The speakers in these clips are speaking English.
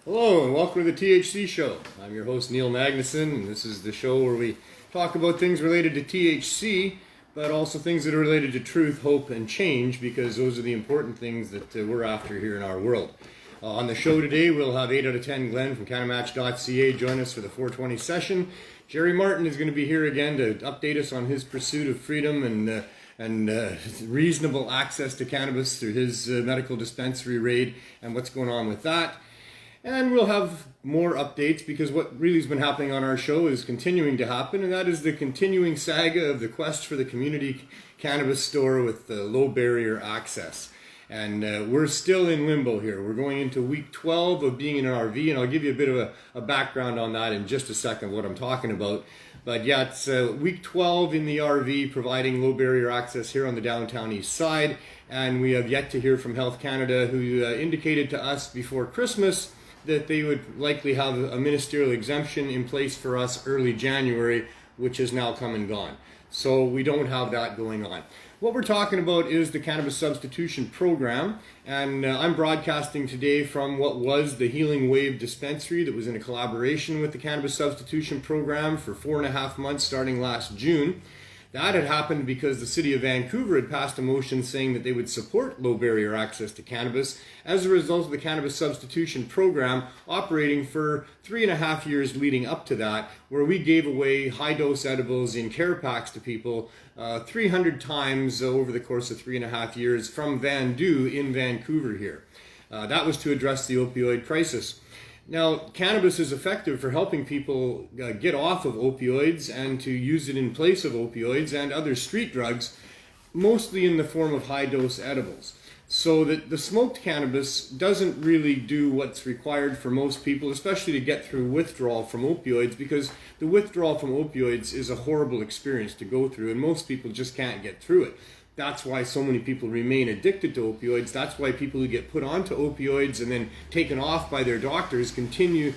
Hello and welcome to the THC Show. I'm your host Neil Magnuson, and this is the show where we talk about things related to THC, but also things that are related to truth, hope, and change, because those are the important things that we're after here in our world. On the show today, we'll have 8 out of 10 Glenn from CannaMatch.ca join us for the 420 session. Jerry Martin is going to be here again to update us on his pursuit of freedom and reasonable access to cannabis through his medical dispensary raid and what's going on with that. And we'll have more updates, because what really has been happening on our show is continuing to happen, and that is the continuing saga of the quest for the community cannabis store with low barrier access. And we're still in limbo here. We're going into week 12 of being in an RV, and I'll give you a bit of a background on that in just a second, what I'm talking about. But yeah, it's week 12 in the RV, providing low barrier access here on the downtown east side. And we have yet to hear from Health Canada, who indicated to us before Christmas that they would likely have a ministerial exemption in place for us early January, which has now come and gone. So we don't have that going on. What we're talking about is the Cannabis Substitution Program, and I'm broadcasting today from what was the Healing Wave Dispensary that was in a collaboration with the Cannabis Substitution Program for 4.5 months starting last June. That had happened because the city of Vancouver had passed a motion saying that they would support low barrier access to cannabis as a result of the Cannabis Substitution Program operating for 3.5 years leading up to that, where we gave away high dose edibles in care packs to people 300 times over the course of 3.5 years from Vandu in Vancouver here. That was to address the opioid crisis. Now, cannabis is effective for helping people get off of opioids and to use it in place of opioids and other street drugs, mostly in the form of high-dose edibles. So that the smoked cannabis doesn't really do what's required for most people, especially to get through withdrawal from opioids, because the withdrawal from opioids is a horrible experience to go through, and most people just can't get through it. That's why so many people remain addicted to opioids. That's why people who get put onto opioids and then taken off by their doctors continue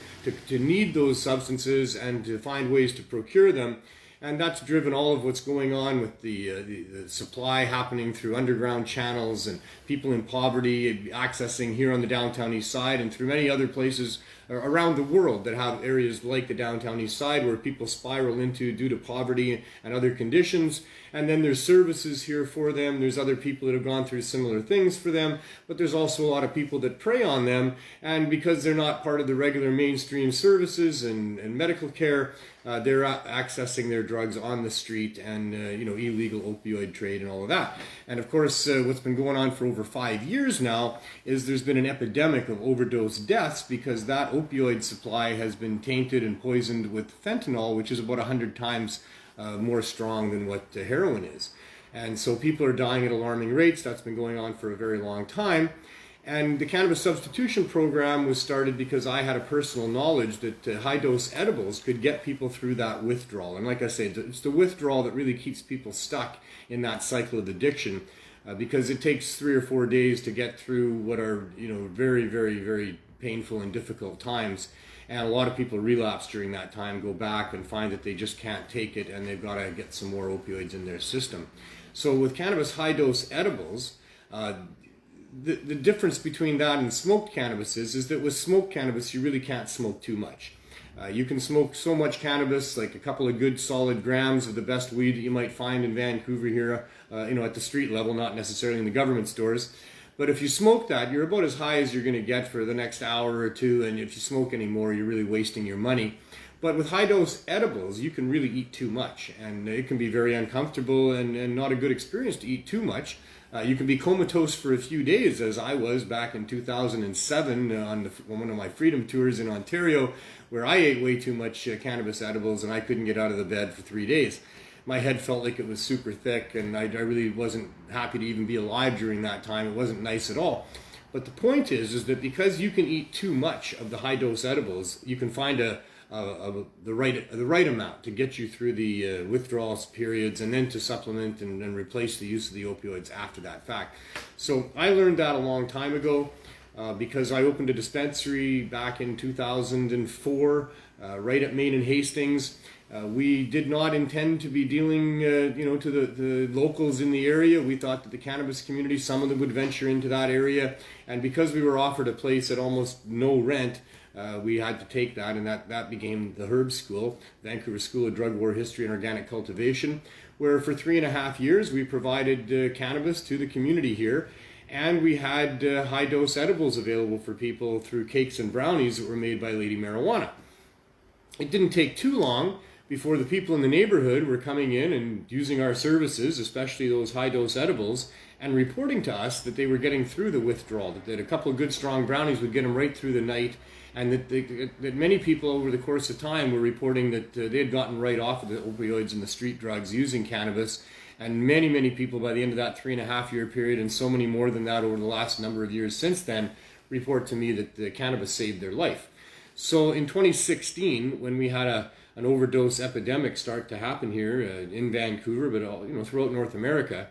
to need those substances and to find ways to procure them. And that's driven all of what's going on with the supply happening through underground channels and people in poverty accessing here on the downtown east side and through many other places around the world that have areas like the downtown east side where people spiral into due to poverty and other conditions. And then there's services here for them. There's other people that have gone through similar things for them, but there's also a lot of people that prey on them. And because they're not part of the regular mainstream services and medical care, they're accessing their drugs on the street and illegal opioid trade and all of that. And of course, what's been going on for over 5 years now is there's been an epidemic of overdose deaths because that opioid supply has been tainted and poisoned with fentanyl, which is about 100 times more strong than what heroin is. And so people are dying at alarming rates. That's been going on for a very long time. And the Cannabis Substitution Program was started because I had a personal knowledge that high-dose edibles could get people through that withdrawal. And like I said, it's the withdrawal that really keeps people stuck in that cycle of addiction, because it takes 3 or 4 days to get through what are very, very, very painful and difficult times. And a lot of people relapse during that time, go back and find that they just can't take it and they've got to get some more opioids in their system. So with cannabis high-dose edibles, the difference between that and smoked cannabis is that with smoked cannabis, you really can't smoke too much. You can smoke so much cannabis, like a couple of good solid grams of the best weed that you might find in Vancouver here, at the street level, not necessarily in the government stores. But if you smoke that, you're about as high as you're going to get for the next hour or two, and if you smoke any more, you're really wasting your money. But with high-dose edibles, you can really eat too much, and it can be very uncomfortable and not a good experience to eat too much. You can be comatose for a few days, as I was back in 2007 on one of my freedom tours in Ontario, where I ate way too much cannabis edibles and I couldn't get out of the bed for 3 days. My head felt like it was super thick, and I really wasn't happy to even be alive during that time. It wasn't nice at all. But the point is that because you can eat too much of the high-dose edibles, you can find the right amount to get you through the withdrawal periods, and then to supplement and replace the use of the opioids after that fact. So I learned that a long time ago because I opened a dispensary back in 2004 right at Main and Hastings. We did not intend to be dealing, to the locals in the area. We thought that the cannabis community, some of them would venture into that area. And because we were offered a place at almost no rent, we had to take that, and that became the Herb School, Vancouver School of Drug War History and Organic Cultivation, where for 3.5 years we provided cannabis to the community here. And we had high-dose edibles available for people through cakes and brownies that were made by Lady Marijuana. It didn't take too long before the people in the neighborhood were coming in and using our services, especially those high-dose edibles, and reporting to us that they were getting through the withdrawal, that a couple of good strong brownies would get them right through the night, and that many people over the course of time were reporting that they had gotten right off of the opioids and the street drugs using cannabis. And many, many people by the end of that 3.5-year period, and so many more than that over the last number of years since then, report to me that the cannabis saved their life. So in 2016, when we had an overdose epidemic start to happen here in Vancouver, but throughout North America,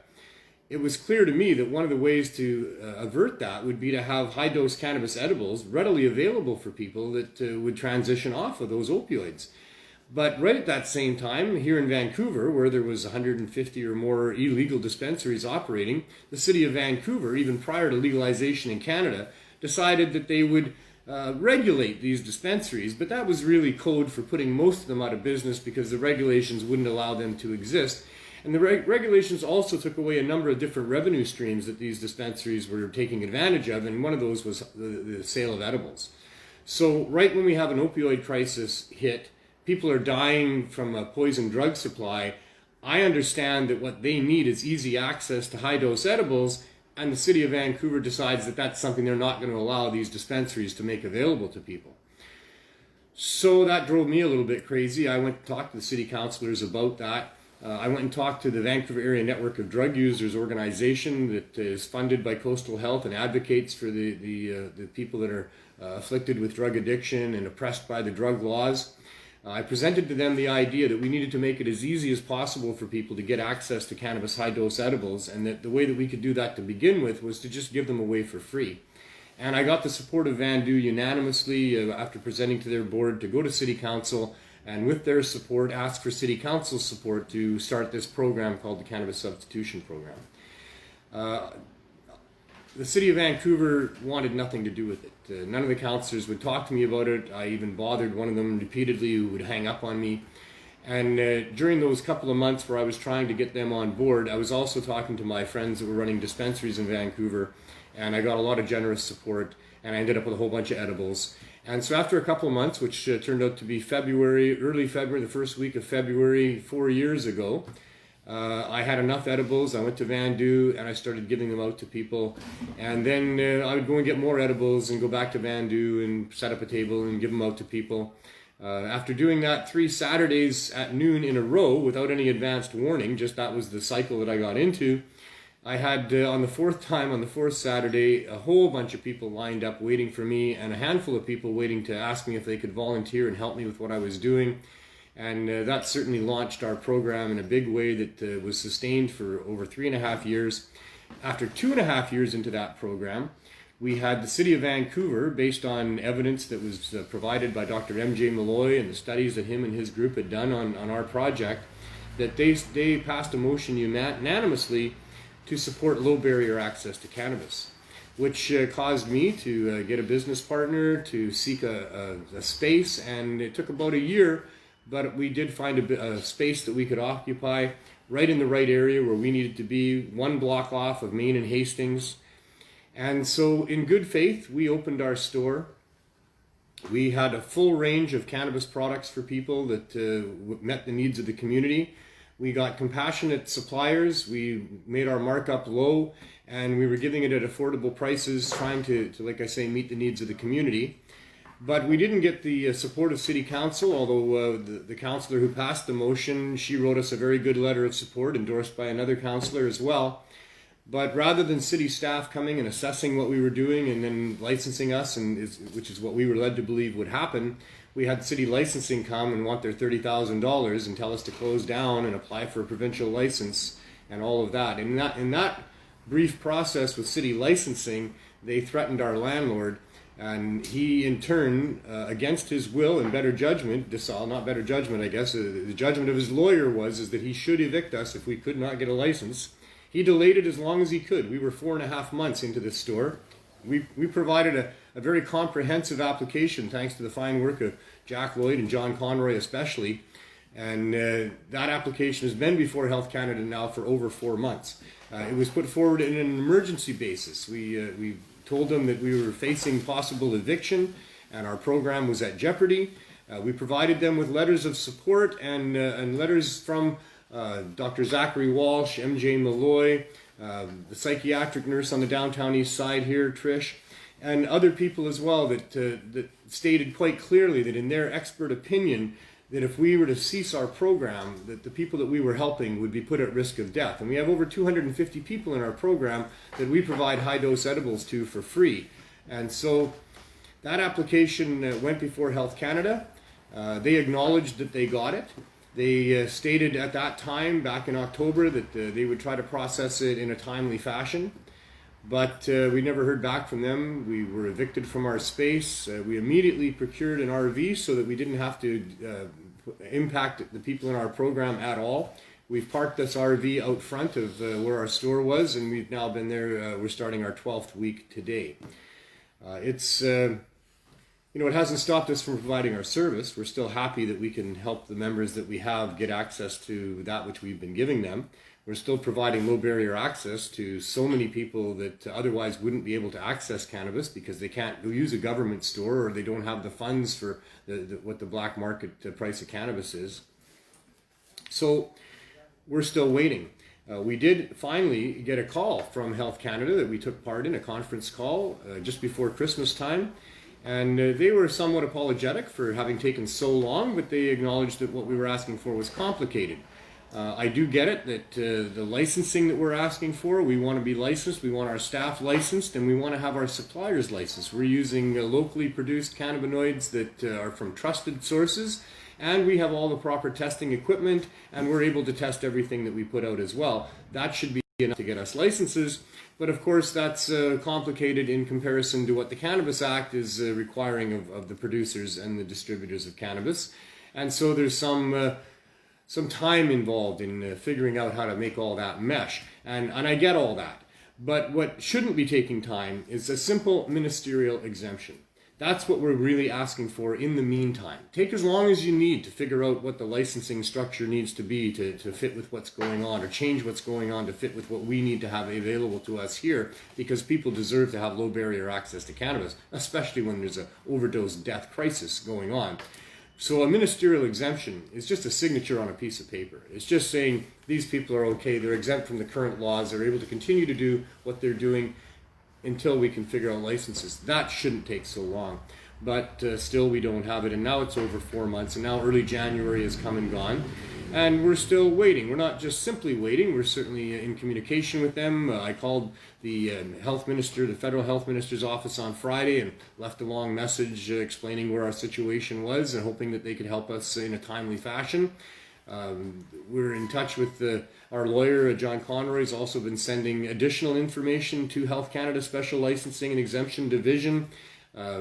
it was clear to me that one of the ways to avert that would be to have high-dose cannabis edibles readily available for people that would transition off of those opioids. But right at that same time, here in Vancouver, where there was 150 or more illegal dispensaries operating, the city of Vancouver, even prior to legalization in Canada, decided that they would regulate these dispensaries. But that was really code for putting most of them out of business because the regulations wouldn't allow them to exist. And the regulations also took away a number of different revenue streams that these dispensaries were taking advantage of, and one of those was the sale of edibles. So right when we have an opioid crisis hit, people are dying from a poison drug supply. I understand that what they need is easy access to high-dose edibles, and the city of Vancouver decides that that's something they're not going to allow these dispensaries to make available to people. So that drove me a little bit crazy. I went to talk to the city councillors about that. I went and talked to the Vancouver Area Network of Drug Users organization that is funded by Coastal Health and advocates for the people that are afflicted with drug addiction and oppressed by the drug laws. I presented to them the idea that we needed to make it as easy as possible for people to get access to cannabis high-dose edibles, and that the way that we could do that to begin with was to just give them away for free. And I got the support of Vandu unanimously after presenting to their board to go to City Council and with their support ask for City Council's support to start this program called the Cannabis Substitution Program. The City of Vancouver wanted nothing to do with it. None of the councillors would talk to me about it. I even bothered one of them repeatedly who would hang up on me. And during those couple of months where I was trying to get them on board, I was also talking to my friends that were running dispensaries in Vancouver, and I got a lot of generous support, and I ended up with a whole bunch of edibles. And so after a couple of months, which turned out to be early February, the first week of February 4 years ago, I had enough edibles. I went to Vandu and I started giving them out to people. And then I would go and get more edibles and go back to Vandu and set up a table and give them out to people. After doing that 3 Saturdays at noon in a row without any advanced warning, just that was the cycle that I got into, I had on the fourth Saturday, a whole bunch of people lined up waiting for me and a handful of people waiting to ask me if they could volunteer and help me with what I was doing. And that certainly launched our program in a big way that was sustained for over 3.5 years. After 2.5 years into that program, we had the City of Vancouver, based on evidence that was provided by Dr. M.J. Malloy and the studies that him and his group had done on our project, that they passed a motion unanimously to support low barrier access to cannabis, which caused me to get a business partner, to seek a space, and it took about a year. But we did find a space that we could occupy right in the right area where we needed to be, 1 block off of Main and Hastings. And so in good faith, we opened our store. We had a full range of cannabis products for people that met the needs of the community. We got compassionate suppliers. We made our markup low, and we were giving it at affordable prices, trying to like I say, meet the needs of the community. But we didn't get the support of City Council, although the councillor who passed the motion, she wrote us a very good letter of support, endorsed by another councillor as well. But rather than city staff coming and assessing what we were doing and then licensing us, which is what we were led to believe would happen, we had city licensing come and want their $30,000 and tell us to close down and apply for a provincial license and all of that. And in that brief process with city licensing, they threatened our landlord. And he, in turn, against his will and better judgment, not better judgment, I guess, the judgment of his lawyer was that he should evict us if we could not get a license. He delayed it as long as he could. We were 4.5 months into this store. We provided a a very comprehensive application, thanks to the fine work of Jack Lloyd and John Conroy especially. And that application has been before Health Canada now for over 4 months. It was put forward in an emergency basis. We told them that we were facing possible eviction and our program was at jeopardy. We provided them with letters of support and letters from Dr. Zachary Walsh, MJ Malloy, the psychiatric nurse on the downtown east side here, Trish, and other people as well that stated quite clearly that in their expert opinion that if we were to cease our program, that the people that we were helping would be put at risk of death. And we have over 250 people in our program that we provide high-dose edibles to for free. And so that application went before Health Canada. They acknowledged that they got it. They stated at that time, back in October, that they would try to process it in a timely fashion. But we never heard back from them. We were evicted from our space. We immediately procured an RV so that we didn't have to impact the people in our program at all. We've parked this RV out front of where our store was, and we've now been there. We're starting our 12th week today. It hasn't stopped us from providing our service. We're still happy that we can help the members that we have get access to that which we've been giving them. We're still providing low barrier access to so many people that otherwise wouldn't be able to access cannabis because they can't go use a government store or they don't have the funds for what the black market price of cannabis is. So we're still waiting. We did finally get a call from Health Canada that we took part in, a conference call just before Christmas time. And they were somewhat apologetic for having taken so long, but they acknowledged that what we were asking for was complicated. I do get it that the licensing that we're asking for, we want to be licensed, we want our staff licensed, and we want to have our suppliers licensed. We're using locally produced cannabinoids that are from trusted sources, and we have all the proper testing equipment, and we're able to test everything that we put out as well. That should be enough to get us licenses, but of course that's complicated in comparison to what the Cannabis Act is requiring of the producers and the distributors of cannabis. And so there's some time involved in figuring out how to make all that mesh. And I get all that. But what shouldn't be taking time is a simple ministerial exemption. That's what we're really asking for in the meantime. Take as long as you need to figure out what the licensing structure needs to be to fit with what's going on, or change what's going on to fit with what we need to have available to us here, because people deserve to have low barrier access to cannabis, especially when there's an overdose death crisis going on. So a ministerial exemption is just a signature on a piece of paper. It's just saying these people are okay, they're exempt from the current laws, they're able to continue to do what they're doing until we can figure out licenses. That shouldn't take so long. But still we don't have it, and now it's over 4 months, and now early January has come and gone, and we're still waiting. We're not just simply waiting, we're certainly in communication with them. I called the health minister, the federal health minister's office on Friday, and left a long message explaining where our situation was and hoping that they could help us in a timely fashion. We're in touch with our lawyer, John Conroy, has also been sending additional information to Health Canada Special Licensing and Exemption Division,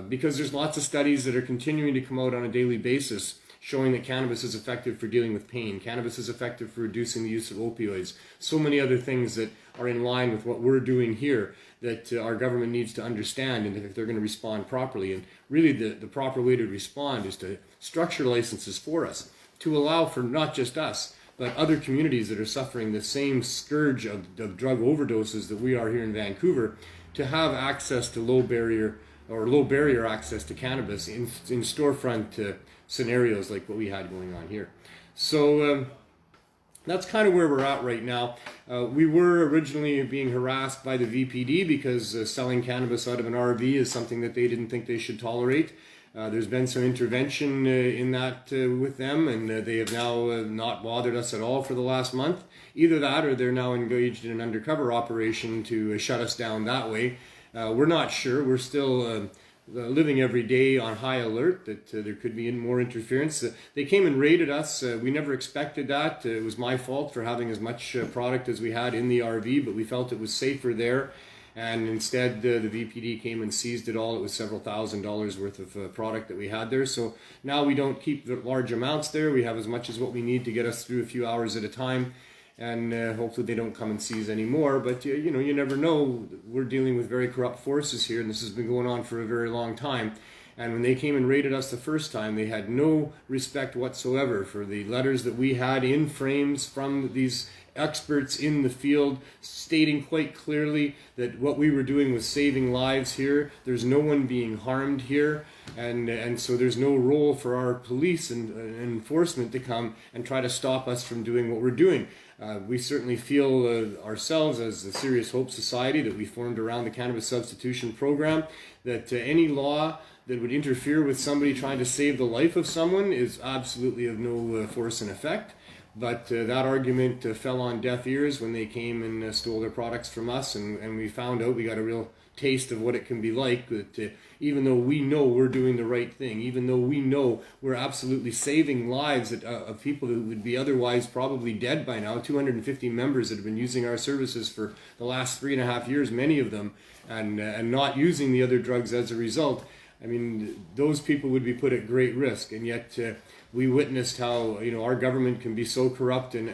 because there's lots of studies that are continuing to come out on a daily basis showing that cannabis is effective for dealing with pain. Cannabis is effective for reducing the use of opioids. So many other things that are in line with what we're doing here that our government needs to understand, and if they're going to respond properly. And really the proper way to respond is to structure licenses for us, to allow for not just us, but other communities that are suffering the same scourge of drug overdoses that we are here in Vancouver, to have access to low barrier access to cannabis in storefront scenarios like what we had going on here. So that's kind of where we're at right now. We were originally being harassed by the VPD because selling cannabis out of an RV is something that they didn't think they should tolerate. There's been some intervention in that with them, and they have now not bothered us at all for the last month. Either that, or they're now engaged in an undercover operation to shut us down that way. We're not sure. We're still living every day on high alert that there could be more interference. They came and raided us. We never expected that. It was my fault for having as much product as we had in the RV, but we felt it was safer there. And instead, the VPD came and seized it all. It was several $1,000s worth of product that we had there. So now we don't keep the large amounts there. We have as much as what we need to get us through a few hours at a time. and hopefully they don't come and seize anymore. But you know, you never know. We're dealing with very corrupt forces here, and this has been going on for a very long time. And when they came and raided us the first time, they had no respect whatsoever for the letters that we had in frames from these experts in the field, stating quite clearly that what we were doing was saving lives here. There's no one being harmed here, and so there's no role for our police and enforcement to come and try to stop us from doing what we're doing. We certainly feel ourselves as the Serious Hope Society that we formed around the Cannabis Substitution Program, that any law that would interfere with somebody trying to save the life of someone is absolutely of no force and effect. But that argument fell on deaf ears when they came and stole their products from us, and we found out, we got a real taste of what it can be like, that even though we know we're doing the right thing, even though we know we're absolutely saving lives of people who would be otherwise probably dead by now, 250 members that have been using our services for the last 3.5 years, many of them, and not using the other drugs as a result, I mean, those people would be put at great risk, and yet we witnessed how, you know, our government can be so corrupt and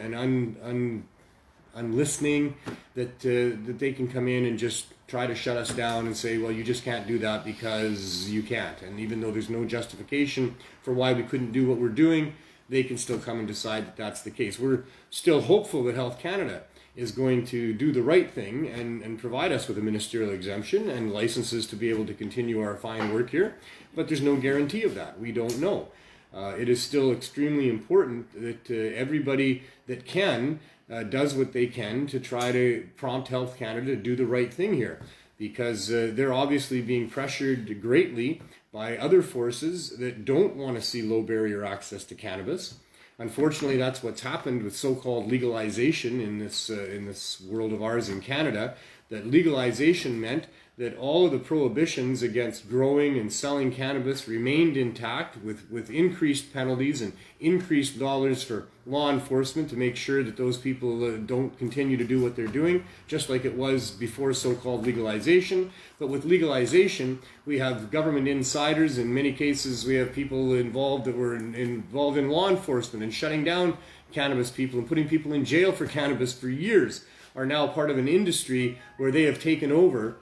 unlistening that they can come in and just try to shut us down and say, well, you just can't do that because you can't. And even though there's no justification for why we couldn't do what we're doing, they can still come and decide that that's the case. We're still hopeful that Health Canada is going to do the right thing and provide us with a ministerial exemption and licenses to be able to continue our fine work here. But there's no guarantee of that. We don't know. It is still extremely important that everybody that can does what they can to try to prompt Health Canada to do the right thing here, because they're obviously being pressured greatly by other forces that don't want to see low barrier access to cannabis. Unfortunately, that's what's happened with so-called legalization in this world of ours in Canada. That legalization meant that all of the prohibitions against growing and selling cannabis remained intact, with increased penalties and increased dollars for law enforcement to make sure that those people don't continue to do what they're doing, just like it was before so-called legalization. But with legalization, we have government insiders. In many cases, we have people involved that were involved in law enforcement and shutting down cannabis people and putting people in jail for cannabis for years, are now part of an industry where they have taken over.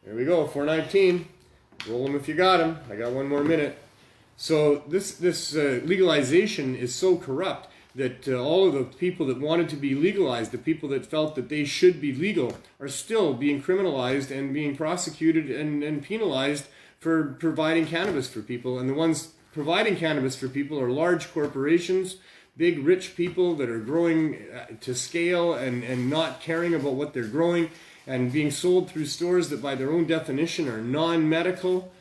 There we go, 419. Roll them if you got them. I got one more minute. So this legalization is so corrupt that all of the people that wanted to be legalized, the people that felt that they should be legal, are still being criminalized and being prosecuted and penalized for providing cannabis for people. And the ones providing cannabis for people are large corporations, big rich people that are growing to scale and not caring about what they're growing, and being sold through stores that by their own definition are non-medical,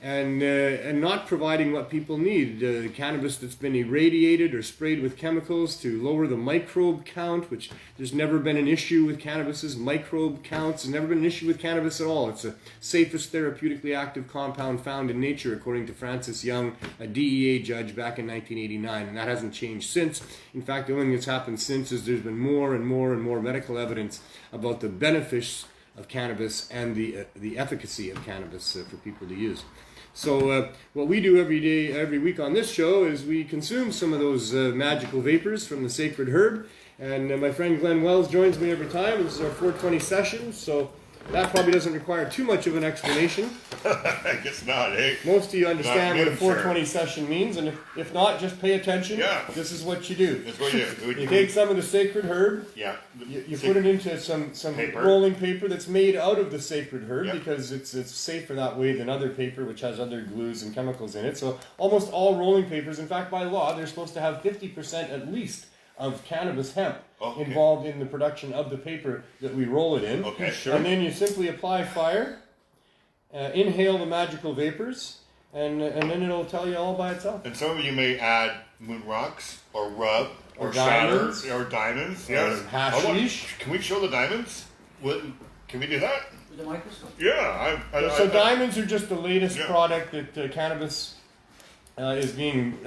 and not providing what people need. Cannabis that's been irradiated or sprayed with chemicals to lower the microbe count, which there's never been an issue with cannabis's microbe counts. There's never been an issue with cannabis at all. It's the safest therapeutically active compound found in nature, according to Francis Young, a DEA judge back in 1989, and that hasn't changed since. In fact, the only thing that's happened since is there's been more and more and more medical evidence about the benefits of cannabis and the efficacy of cannabis for people to use. So what we do every week on this show is we consume some of those magical vapors from the sacred herb. And my friend Glenn Wells joins me every time. This is our 420 session, so that probably doesn't require too much of an explanation. I guess not, eh? Most of you understand what a 420 session means, and if not, just pay attention. Yeah. This is what you do. That's what you do. You take some of the sacred herb. Yeah. You put it into some paper. rolling paper that's made out of the sacred herb, Yep. because it's safer that way than other paper which has other glues and chemicals in it. So almost all rolling papers, in fact by law, they're supposed to have 50% at least of cannabis hemp involved in the production of the paper that we roll it in. Okay, sure. And then you simply apply fire, inhale the magical vapors, and then it'll tell you all by itself. And some of you may add moon rocks or rub Or shatter diamonds. or diamonds. Or Yes. hashish. Can we show the diamonds? Can we do that? With a microscope. Yeah. So diamonds are just the latest Yeah. product that cannabis is being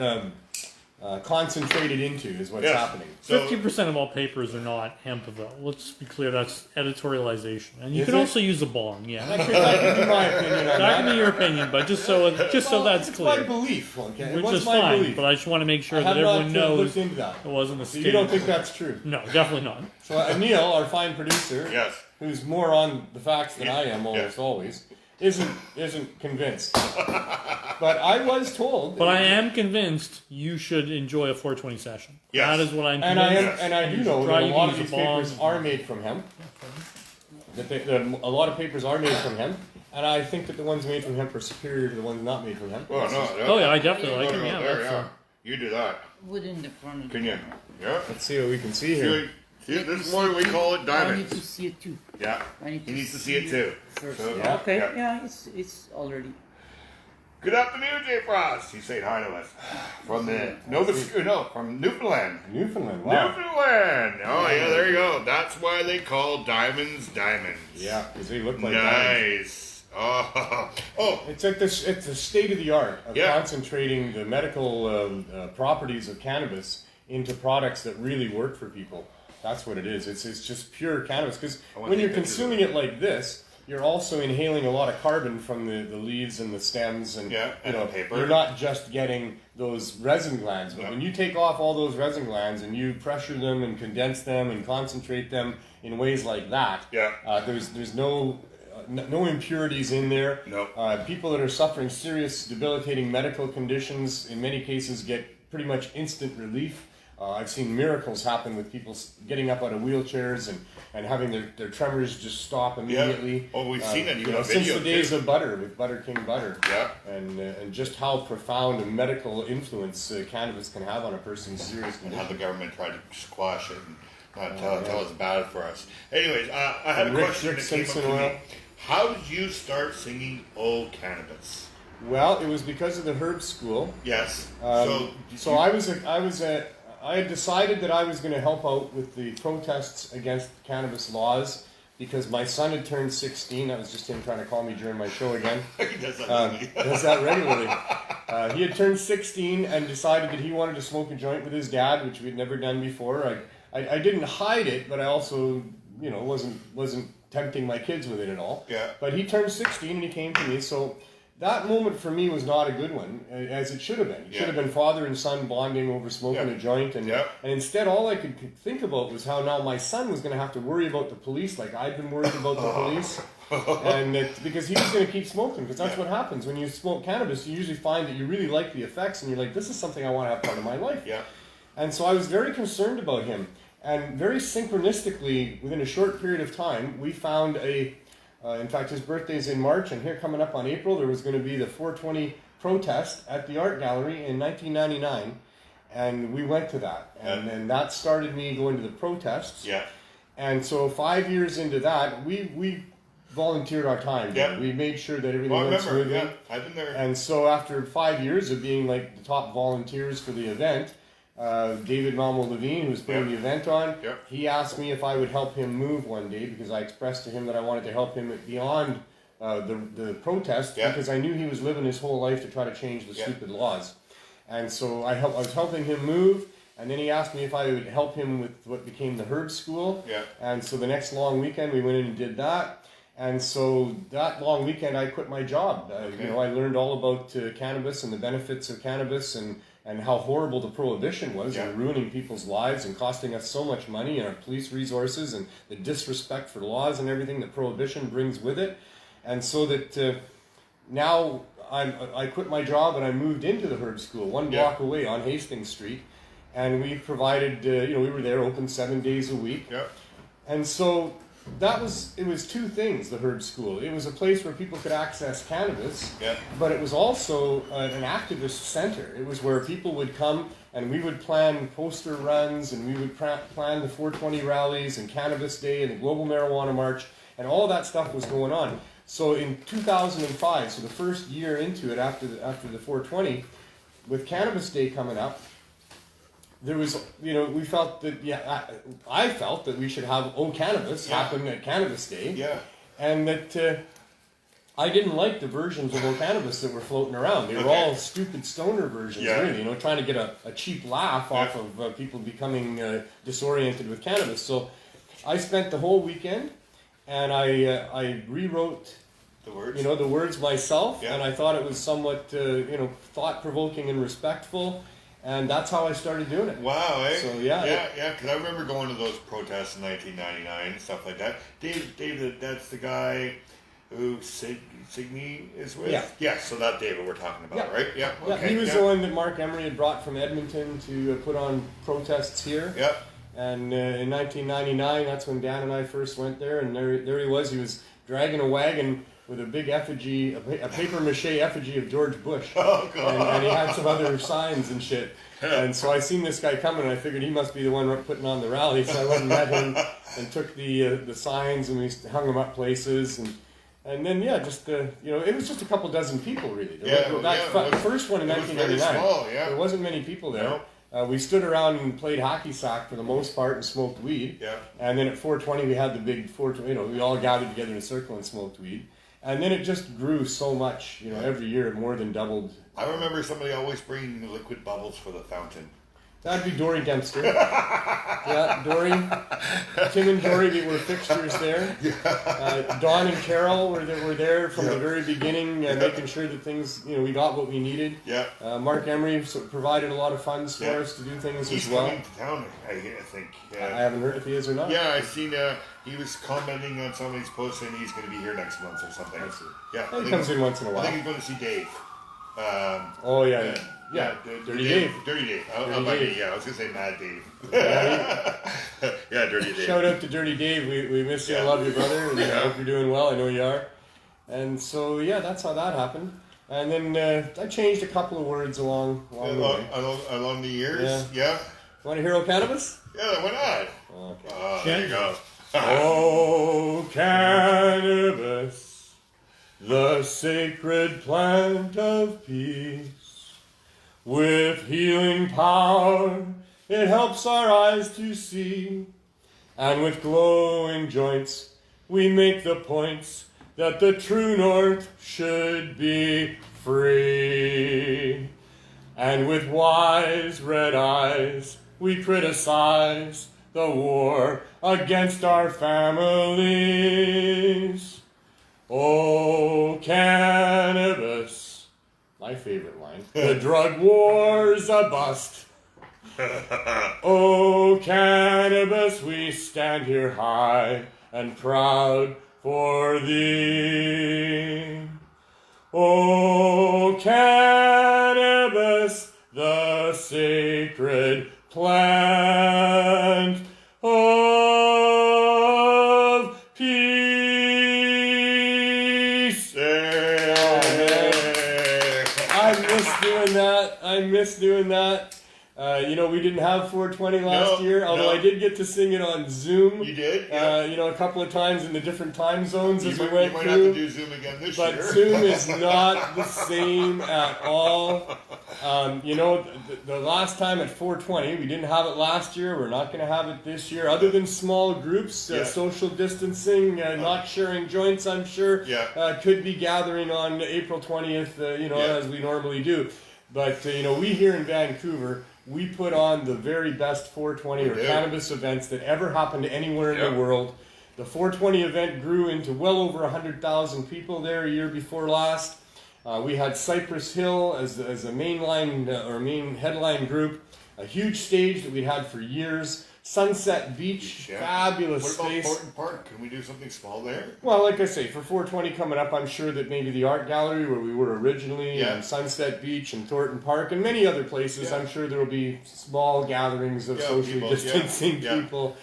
concentrated into is what's Yes. happening. So 50% of all papers are not hemp, though. Let's be clear, that's editorialization. And you Is can it? also use a bong, yeah. That could be my opinion on That that. can be your opinion, but just so that's it's my clear. belief, okay? It Which was is my fine, belief. but I just want to make sure I that have everyone not knows looked into that. it wasn't a So state. you don't think that's true? No, definitely not. So Neil, our fine producer, yes. who's more on the facts than I am almost Yeah. always, isn't convinced. But I was told. But I am convinced you should enjoy a 420 session. Yes. That is what I'm And convinced. I do You know should that try a to lot of use these a bong. papers are made from hemp. That a lot of papers are made from hemp, and I think that the ones made from hemp are superior to the ones not made from hemp. Well, no. Oh yeah, I definitely like Look it. out Yeah, there, that's, yeah. You do that. Within the front of the Can you? Yeah. Let's see what we can see here. See, this is why we call it I need to diamonds. see it too. Yeah. I need He needs to see it too. First. So, Yeah. Okay, yeah. yeah, it's already. Good afternoon, Jay Frost. He's saying hi to us from the from Newfoundland. Newfoundland, wow. Newfoundland. Oh yeah, there you go. That's why they call diamonds diamonds. Yeah, because they look like diamonds. Nice. Oh. It's like this. It's the state of the art of Yeah. concentrating the medical properties of cannabis into products that really work for people. That's what it is. It's just pure cannabis. Because I wanna when you're take pictures consuming of it like this, you're also inhaling a lot of carbon from the leaves and the stems, and Yeah, and the paper. you're not just getting those resin glands. But No. when you take off all those resin glands and you pressure them and condense them and concentrate them in ways like that, Yeah. there's no impurities in there. No. People that are suffering serious, debilitating medical conditions, in many cases, get pretty much instant relief. I've seen miracles happen with people getting up out of wheelchairs and having their tremors just stop immediately. Oh, we've seen it. You got a since video, the days too. of butter, with Butter King Butter. Yeah. And just how profound a medical influence cannabis can have on a person's serious And how condition. the government tried to squash it and not tell us about it for us. Anyways, I had a Rick question that came up Simpson to oil. me. How did you start singing "Oh Cannabis"? Well, it was because of the herb school. Yes. So I had decided that I was going to help out with the protests against cannabis laws because my son had turned 16. That was just him trying to call me during my show again. He does that Does that regularly. He had turned 16 and decided that he wanted to smoke a joint with his dad, which we'd never done before. I didn't hide it, but I also, wasn't tempting my kids with it at all. Yeah. But he turned 16 and he came to me, so that moment for me was not a good one, as it should have been. It should have been father and son bonding over smoking a joint, and instead all I could think about was how now my son was going to have to worry about the police like I'd been worried about the police, and because he was going to keep smoking, because that's what happens when you smoke cannabis. You usually find that you really like the effects, and you're like, this is something I want to have part of my life. Yeah. And so I was very concerned about him, and very synchronistically, within a short period of time, we found in fact, his birthday's in March, and here coming up on April, there was going to be the 420 protest at the Art Gallery in 1999, and we went to that. And then that started me going to the protests. Yeah. And so 5 years into that, we volunteered our time. Yeah. We made sure that everything Well, I went remember. smoothly. Yeah, I've been there. And so after 5 years of being like the top volunteers for the event, David Malmo Levine, who was putting the event on, he asked me if I would help him move one day because I expressed to him that I wanted to help him beyond the protest because I knew he was living his whole life to try to change the stupid laws. And so I was helping him move, and then he asked me if I would help him with what became the Herb School. Yeah. And so the next long weekend we went in and did that. And so that long weekend I quit my job. I learned all about cannabis and the benefits of cannabis and how horrible the prohibition was and ruining people's lives and costing us so much money and our police resources and the disrespect for laws and everything that prohibition brings with it. And so that now I quit my job and I moved into the Herb School, one block away on Hastings Street. And we provided, we were there open 7 days a week. Yeah. And so it was two things, the Herb School. It was a place where people could access cannabis, but it was also an activist center. It was where people would come and we would plan poster runs and we would plan the 420 rallies and Cannabis Day and the Global Marijuana March, and all that stuff was going on. So in 2005, so the first year into it after the 420, with Cannabis Day coming up, there was, we felt that, I felt that we should have Cannabis happen at Cannabis Day. Yeah. And that I didn't like the versions of cannabis that were floating around. They were all stupid stoner versions, really, you know, trying to get a cheap laugh off of people becoming disoriented with cannabis. So I spent the whole weekend and I rewrote The words? you know, the words myself, and I thought it was somewhat, you know, thought-provoking and respectful, and that's how I started doing it. Wow, eh? So, because I remember going to those protests in 1999 and stuff like that. David, that's the guy who Signy is with? Yeah, so that David we're talking about, right? Yeah, okay. Yeah, he was the one that Mark Emery had brought from Edmonton to put on protests here. Yeah. And in 1999, that's when Dan and I first went there, and there he was dragging a wagon with a big effigy, a paper mache effigy of George Bush. Oh, God. And he had some other signs and shit. And so I seen this guy coming, and I figured he must be the one putting on the rally. So I went and met him and took the signs, and we hung them up places. And then, just, you know, it was just a couple dozen people, really. The first one in 1999, there wasn't many people there. No. We stood around and played hockey sack for the most part and smoked weed. Yeah. And then at 420, we had the big 420, you know, we all gathered together in a circle and smoked weed. And then it just grew so much, you know, every year it more than doubled. I remember somebody always bringing liquid bubbles for the fountain. That'd be Dory Dempster. Yeah, Dory. Tim and Dory were fixtures there. Don and Carol were there from the very beginning, making sure that things, you know, we got what we needed. Yeah. Mark Emery provided a lot of funds for us to do things He's as well. coming to town, I think. I haven't heard if he is or not. Yeah, I seen he was commenting on somebody's post saying he's going to be here next month or something. I see. Yeah, He comes in once in a while. I think he's going to see Dave. Dirty Dave. Dirty Dave. Dirty Dave. I was going to say Mad Dave. Yeah, Dirty Dave. Shout out to Dirty Dave. We miss you. I love you, brother. And I hope you're doing well. I know you are. And so, that's how that happened. And then I changed a couple of words along the way. Along the years? Yeah. Want to hear O Cannabis? Yeah, why not? Okay. There you go. O Cannabis, the sacred plant of peace. With healing power, it helps our eyes to see. And with glowing joints, we make the points that the true north should be free. And with wise red eyes, we criticize the war against our families. Oh, cannabis, my favorite line. The drug war's a bust. Oh, cannabis, we stand here high and proud for thee. Oh, cannabis, the sacred plant of peace. I miss doing that. You know, we didn't have 420 last year, although I did get to sing it on Zoom. You did? Yeah. You know, a couple of times in the different time zones as we went You might through. have to do Zoom again this year. But Zoom is not the same at all. You know, the last time at 420, we didn't have it last year. We're not going to have it this year, other than small groups, social distancing, not sharing joints, I'm sure. Could be gathering on April 20th, as we normally do. But, we here in Vancouver, we put on the very best 420 or cannabis events that ever happened anywhere in the world. The 420 event grew into well over 100,000 people there a year before last. We had Cypress Hill as a main headline group, a huge stage that we had for years. Sunset Beach, fabulous space. What about Thornton Park? Can we do something small there? Well, like I say, for 420 coming up, I'm sure that maybe the Art Gallery, where we were originally, and Sunset Beach and Thornton Park, and many other places, I'm sure there will be small gatherings of socially distancing people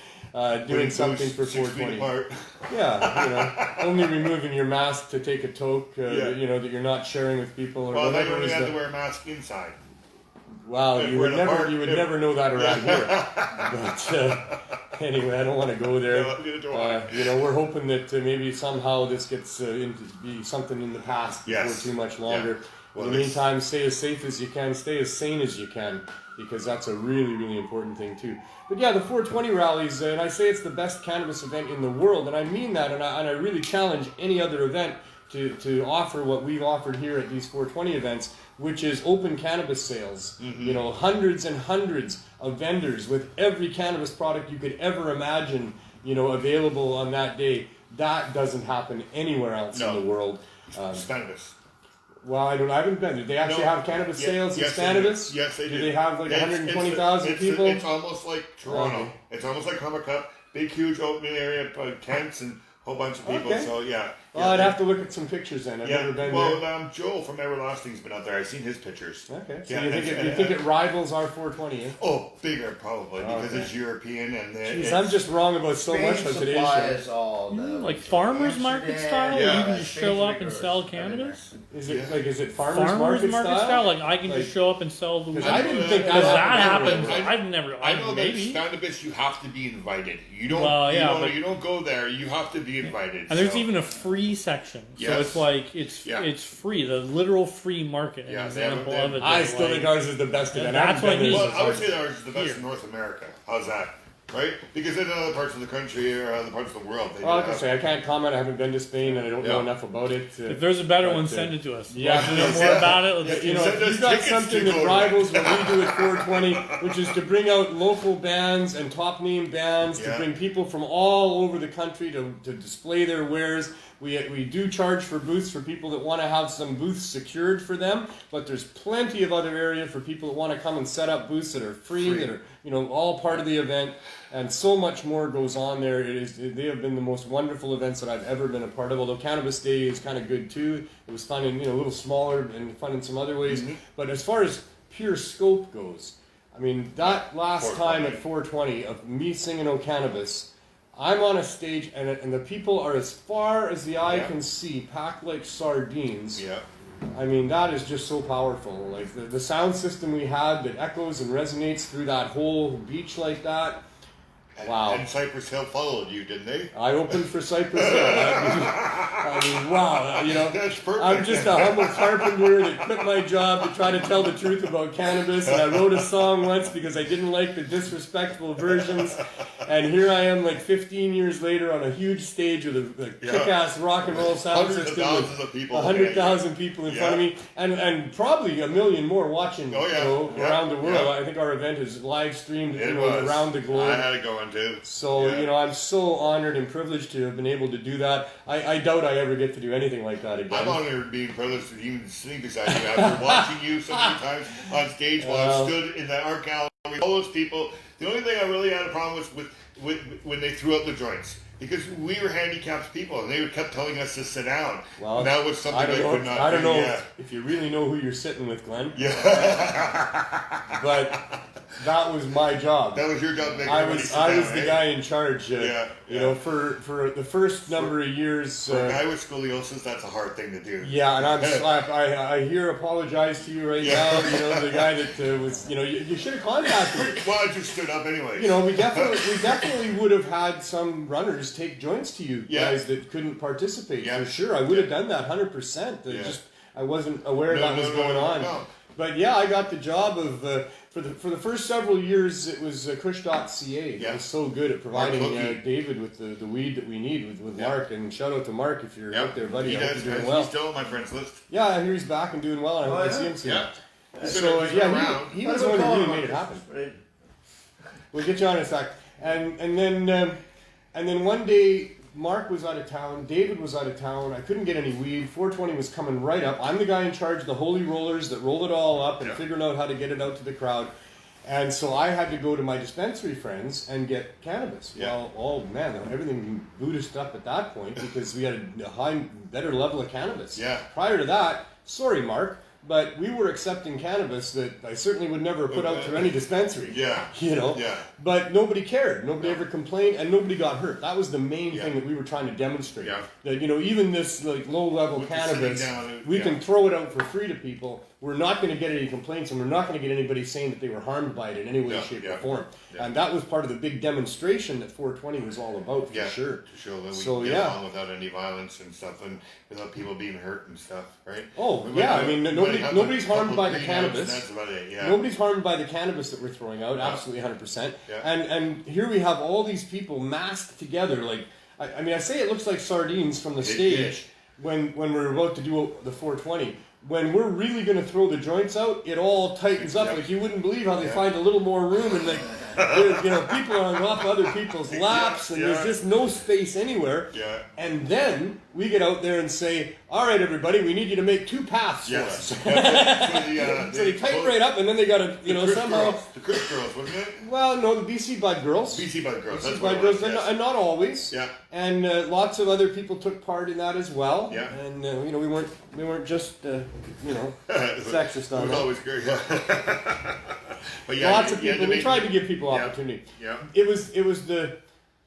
doing something for 420. Only removing your mask to take a toke, that you're not sharing with people. Or well, whatever then we have to wear a mask inside. Wow, you would never know that around here. But anyway, I don't want to go there. We're hoping that maybe somehow this gets to be something in the past before too much longer. Well, in the meantime, stay as safe as you can, stay as sane as you can, because that's a really, really important thing too. But the 420 rallies, and I say it's the best cannabis event in the world, and I mean that, and I really challenge any other event to offer what we've offered here at these 420 events, which is open cannabis sales. You know, hundreds and hundreds of vendors with every cannabis product you could ever imagine, you know, available on that day. That doesn't happen anywhere else in the world. Cannabis. Well, I haven't been. Do they actually have cannabis sales in Cannabis? Yes, they do. Do they have like 120,000 people? It's almost like Toronto. It's almost like Comic Cup. Big, huge open area, tents and a whole bunch of people. Okay. So, yeah. Well, I'd have to look at some pictures then. I've never been there. Well, Joel from Everlasting's been out there. I've seen his pictures. Okay. So Yeah, you think it rivals our 420, eh? Oh, bigger probably because it's European and Jeez, I'm just wrong about so much on today's show. All like farmers market style, where you can just show up and sell cannabis. Is it farmers market style? Like I can just show up and sell the weed. I didn't think Because that happened. happens. I know maybe. that cannabis you have to be invited. You don't. Well, yeah, you don't go there. You have to be invited. And there's even a free section, so it's like it's free, the literal free market. An example of it. I still think ours is the best event. That's what I mean. Well, I would say that ours is the best in North America. How's that? Right? Because in other parts of the country or other parts of the world, they well, like I say, I can't comment. I haven't been to Spain, and I don't know enough about it. If there's a better one, send it to us. Yeah, Let's know more about it. Let's you know, if you've got something that rivals what we do at 420, which is to bring out local bands and top name bands, to bring people from all over the country to display their wares. We do charge for booths for people that want to have some booths secured for them, but there's plenty of other area for people that want to come and set up booths that are free. That are, you know, all part of the event, and so much more goes on there. They have been the most wonderful events that I've ever been a part of. Although Cannabis Day is kind of good too. It was fun and a little smaller and fun in some other ways. But as far as pure scope goes, I mean that last time at 420 of me singing "Oh Cannabis." I'm on a stage, and the people are as far as the eye can see, packed like sardines. Yeah. I mean, that is just so powerful. Like, the sound system we had that echoes and resonates through that whole beach like that. Wow. And Cypress Hill followed you, didn't they? I opened for Cypress Hill. I mean, wow. You know, that's perfect. I'm just a humble carpenter that quit my job to try to tell the truth about cannabis. And I wrote a song once because I didn't like the disrespectful versions. And here I am, like 15 years later, on a huge stage with a kick-ass rock and roll sound system with 100,000 people in front of me, and probably a million more watching around the world. I think our event is live streamed around the globe. I had it going too. So you know, I'm so honored and privileged to have been able to do that. I doubt I ever get to do anything like that again. I'm honored being privileged to even sing beside you after watching you so many times on stage while I stood in the art gallery. All those people. The only thing I really had a problem with when they threw out the joints. Because we were handicapped people, and they kept telling us to sit down. Well, that was something I could not do. I don't know if you really know who you're sitting with, Glenn. Yeah. But that was my job. That was your job. I was the guy in charge. You know, for the first number of years. For a guy with scoliosis, that's a hard thing to do. Yeah, and I here apologize to you right now. You know, the guy that was. You know, you should have contacted me. Well, I just stood up anyway. You know, we definitely would have had some runners take joints to you guys that couldn't participate for sure. I would have done that 100%. Just I wasn't aware that was going on. No. But yeah, I got the job of for the first several years. It was Kush.ca. It was so good at providing David with the weed that we need with Mark. And shout out to Mark if you're out there, buddy. I hope you're doing well. He's still on my friends list. Yeah, I hear he's back and doing well. And I hope I see him soon. Yeah. So he was the one who really made it happen. We'll get you on in a sec. And then one day, Mark was out of town, David was out of town, I couldn't get any weed, 420 was coming right up. I'm the guy in charge of the holy rollers that roll it all up and figuring out how to get it out to the crowd. And so I had to go to my dispensary friends and get cannabis. Well, oh man, everything Buddhist up at that point because we had a better level of cannabis. Prior to that, sorry Mark, but we were accepting cannabis that I certainly would never put out through any dispensary. You know? But nobody cared. Nobody ever complained, and nobody got hurt. That was the main thing that we were trying to demonstrate. That, you know, even this like low-level cannabis, we can throw it out for free to people. We're not going to get any complaints, and we're not going to get anybody saying that they were harmed by it in any way, shape, or form. And that was part of the big demonstration that 420 was all about, for sure. To show that we can get along without any violence and stuff, and without people being hurt and stuff, right? Oh, I mean, nobody's harmed by the cannabis. That's about it, Nobody's harmed by the cannabis that we're throwing out, absolutely 100%. And here we have all these people masked together, like, I mean, I say it looks like sardines from the stage. when we're about to do the 420, when we're really going to throw the joints out, it all tightens up. Like you wouldn't believe how they find a little more room, and like people are on top of other people's laps, and there's just no space anywhere. Yeah. And then we get out there and say, "All right, everybody, we need you to make 2 paths for us." So they tighten right up, and then they got to somehow. The Chris girls, wasn't it? Well, no, the BC Bud girls. BC Bud girls. BC Bud girls, and not always. Yeah. And lots of other people took part in that as well. Yeah. And we weren't just sexist on it was that. always great. But Lots of people. We tried to give people opportunity. Yeah. It was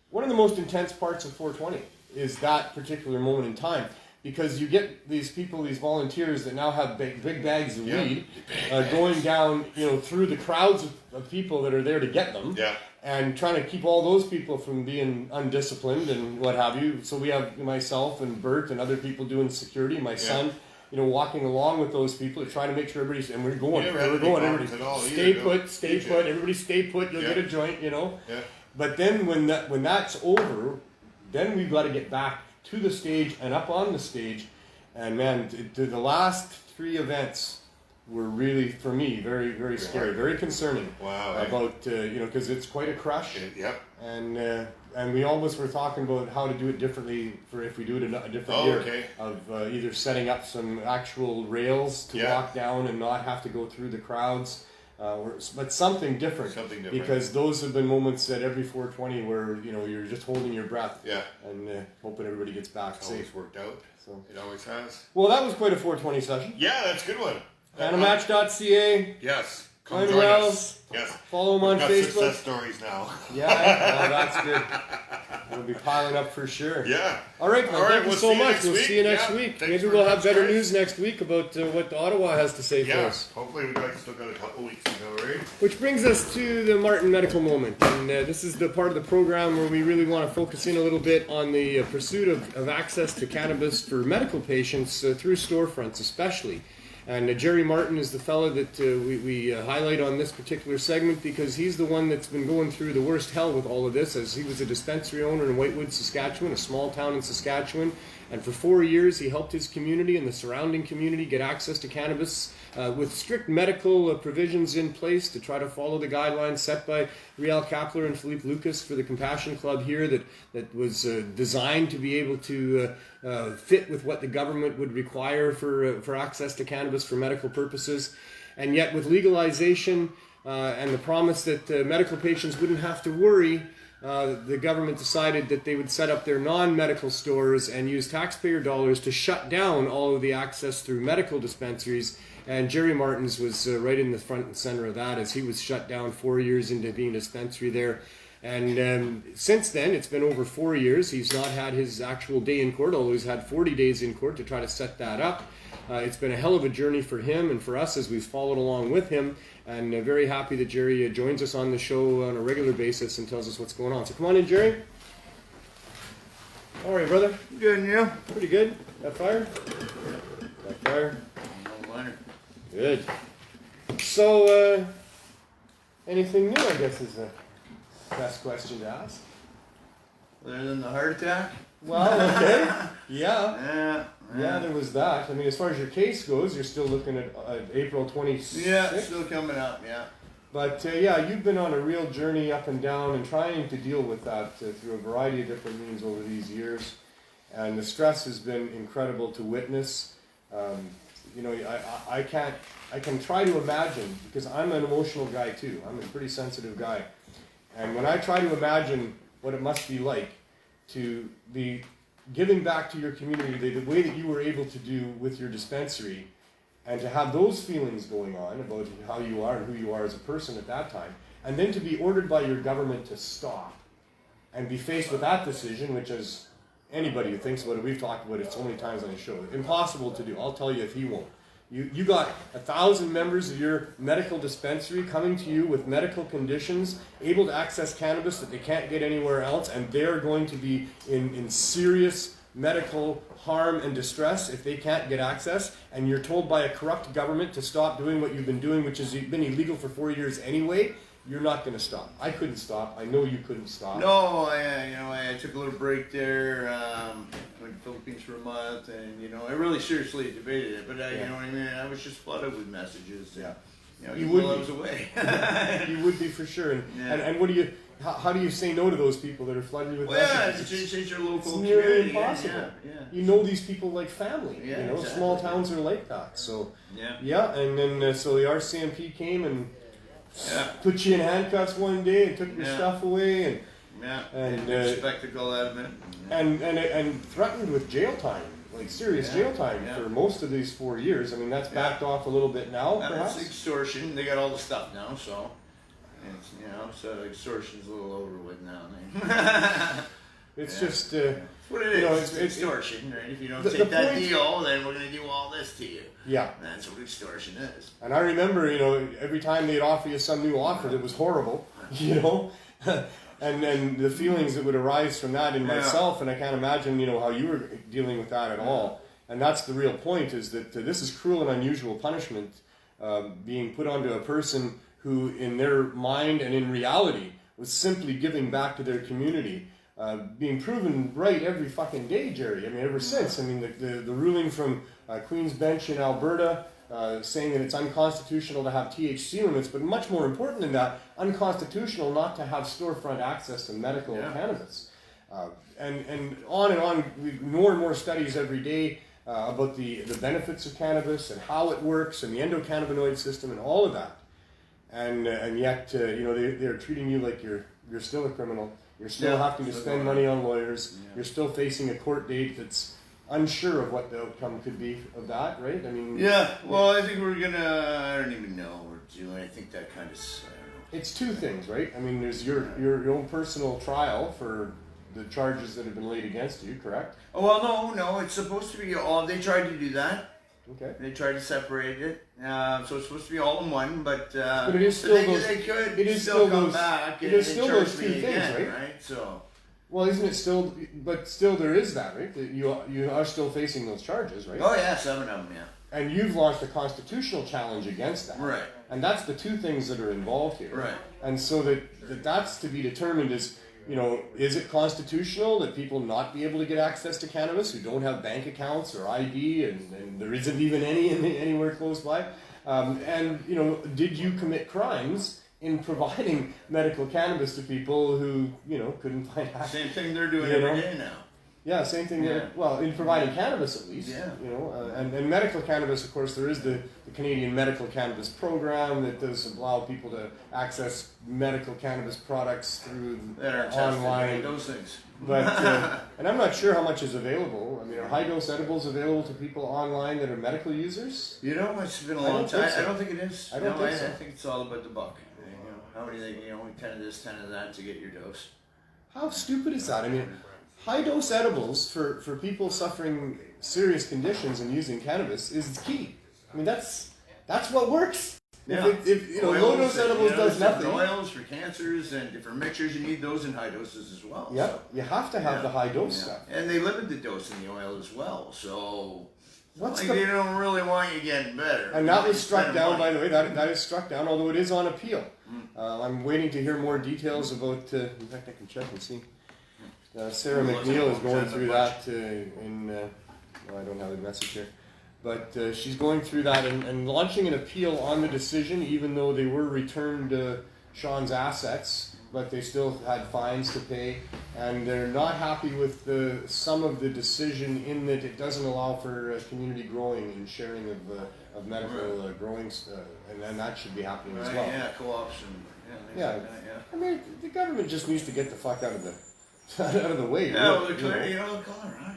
one of the most intense parts of 420 is that particular moment in time. Because you get these people, these volunteers that now have big bags of weed going down, through the crowds of people that are there to get them, and trying to keep all those people from being undisciplined and what have you. So we have myself and Bert and other people doing security. My son, walking along with those people to try to make sure everybody's, and we're going. Everybody stay put. Everybody stay put. You'll get a joint, Yeah. But then when that's over, then we've got to get back to the stage and up on the stage, and man, the last 3 events were really, for me, very, very scary, very concerning. Wow. About because it's quite a crush. Yep. And we almost were talking about how to do it differently for if we do it a different year. Okay. Of either setting up some actual rails to walk down and not have to go through the crowds. But something different. Because those have been moments at every 420 where you're just holding your breath. Yeah. And hoping everybody gets back safe. Always worked out. So it always has. Well, that was quite a 420 session. Yeah, that's a good one. CannaMatch.ca. Yes. Come join us. Yes. Follow them on Facebook. Success stories now. Yeah, well, that's good. We'll be piling up for sure. Yeah. All right, man. Thank you so much. We'll see you next week. Maybe we'll have better news next week about what Ottawa has to say for us. Hopefully we've still got a couple weeks to go, right? Which brings us to the Martin Medical Moment. And this is the part of the program where we really want to focus in a little bit on the pursuit of access to cannabis for medical patients through storefronts especially. And Jerry Martin is the fellow that we highlight on this particular segment because he's the one that's been going through the worst hell with all of this, as he was a dispensary owner in Whitewood, Saskatchewan, a small town in Saskatchewan. And for 4 years, he helped his community and the surrounding community get access to cannabis with strict medical provisions in place to try to follow the guidelines set by Riel Kapler and Philippe Lucas for the Compassion Club here that was designed to be able to fit with what the government would require for access to cannabis for medical purposes. And yet with legalization and the promise that medical patients wouldn't have to worry, the government decided that they would set up their non-medical stores and use taxpayer dollars to shut down all of the access through medical dispensaries. And Jerry Martin's was right in the front and center of that, as he was shut down 4 years into being a dispensary there. And since then, it's been over 4 years. He's not had his actual day in court, although he's had 40 days in court to try to set that up. It's been a hell of a journey for him and for us as we've followed along with him. And very happy that Jerry joins us on the show on a regular basis and tells us what's going on. So come on in, Jerry. How are you, brother? Good, and you? Pretty good. Got fire? Got fire? Good. So, anything new, I guess, is the best question to ask. Other than the heart attack? Well, okay. Yeah, there was that. I mean, as far as your case goes, you're still looking at April 26th. Yeah, still coming up, yeah. But, you've been on a real journey up and down and trying to deal with that through a variety of different means over these years. And the stress has been incredible to witness. I can try to imagine, because I'm an emotional guy too. I'm a pretty sensitive guy. And when I try to imagine what it must be like to be giving back to your community the way that you were able to do with your dispensary, and to have those feelings going on about how you are and who you are as a person at that time, and then to be ordered by your government to stop and be faced with that decision, which is anybody who thinks about it, we've talked about it so many times on the show, impossible to do. I'll tell you if he won't. You got 1,000 members of your medical dispensary coming to you with medical conditions, able to access cannabis that they can't get anywhere else, and they're going to be in serious medical harm and distress if they can't get access, and you're told by a corrupt government to stop doing what you've been doing, which has been illegal for 4 years anyway. You're not going to stop. I couldn't stop. I know you couldn't stop. No, I took a little break there. Philippines for a month, and I really seriously debated it. But you know what I mean. I was just flooded with messages. Yeah. You would. I was away. You would be for sure. And what do you? How do you say no to those people that are flooded with messages? It's your local it's nearly community. impossible. Yeah. You know these people like family. Yeah, exactly. Small towns are like that. So yeah. And then so the RCMP came and put you in handcuffs one day and took your stuff away and spectacle out of it. And threatened with jail time. Like serious jail time for most of these 4 years. I mean, that's backed off a little bit now, perhaps. That's extortion. They got all the stuff now, so it's, so extortion's a little over with now. It's just it's what it is. It's extortion, right? If you don't take that deal, then we're going to do all this to you. Yeah, that's what extortion is. And I remember, every time they'd offer you some new offer that was horrible, And then the feelings that would arise from that in myself, and I can't imagine, how you were dealing with that at all. And that's the real point, is that this is cruel and unusual punishment being put onto a person who, in their mind and in reality, was simply giving back to their community, being proven right every fucking day, Jerry. I mean, ever since. I mean, the ruling from Queen's Bench in Alberta, saying that it's unconstitutional to have THC limits, but much more important than that, unconstitutional not to have storefront access to medical cannabis. And on, more and more studies every day about the benefits of cannabis and how it works and the endocannabinoid system and all of that. And yet, they're treating you like you're still a criminal. You're still having to spend money on lawyers. You're still facing a court date that's unsure of what the outcome could be of that, right? I mean... Yeah, well, I think we're gonna... I don't even know what we're doing. I think that kind of... I don't know. It's two things, right? I mean, there's your own personal trial for the charges that have been laid against you, correct? Oh, well, no. It's supposed to be all... They tried to do that. Okay. They tried to separate it. So it's supposed to be all in one, but it is still those... They could it is still come those, back it and is still those two things, again, right? So... Well, isn't it still? But still, there is that, right? That you are still facing those charges, right? Oh yeah, 7 of them, yeah. And you've launched a constitutional challenge against that, right? And that's the two things that are involved here, right? And so that's to be determined is it constitutional that people not be able to get access to cannabis who don't have bank accounts or ID, and there isn't even any anywhere close by, and did you commit crimes in providing medical cannabis to people who, couldn't find access. Same thing they're doing every day now. Yeah, same thing. Yeah. Well, in providing cannabis at least. Yeah. And medical cannabis, of course, there is the Canadian Medical Cannabis Program that does allow people to access medical cannabis products through online. Those things. But and I'm not sure how much is available. I mean, are high dose edibles available to people online that are medical users? It's been a long time. So. I don't think it is. I don't think so. I think it's all about the buck. How many they, 10 of this, 10 of that to get your dose. How stupid is that? I mean, high dose edibles for people suffering serious conditions and using cannabis is key. I mean, that's what works. Yeah. If low dose edibles does nothing. Oils for cancers and different mixtures, you need those in high doses as well. Yeah, so. You have to have the high dose stuff. And they limit the dose in the oil as well, so... They don't really want you getting better. And that was struck down, by the way. That is struck down, although it is on appeal. I'm waiting to hear more details about. In fact, I can check and see. Sarah McNeil is going through that. I don't have the message here, but she's going through that and launching an appeal on the decision, even though they were returned Sean's assets. But they still had fines to pay, and they're not happy with the sum of the decision in that it doesn't allow for community growing and sharing of medical growing, and that should be happening as well. Yeah, co-ops and like that, I mean, the government just needs to get the fuck out of the way. Yeah, well, Colorado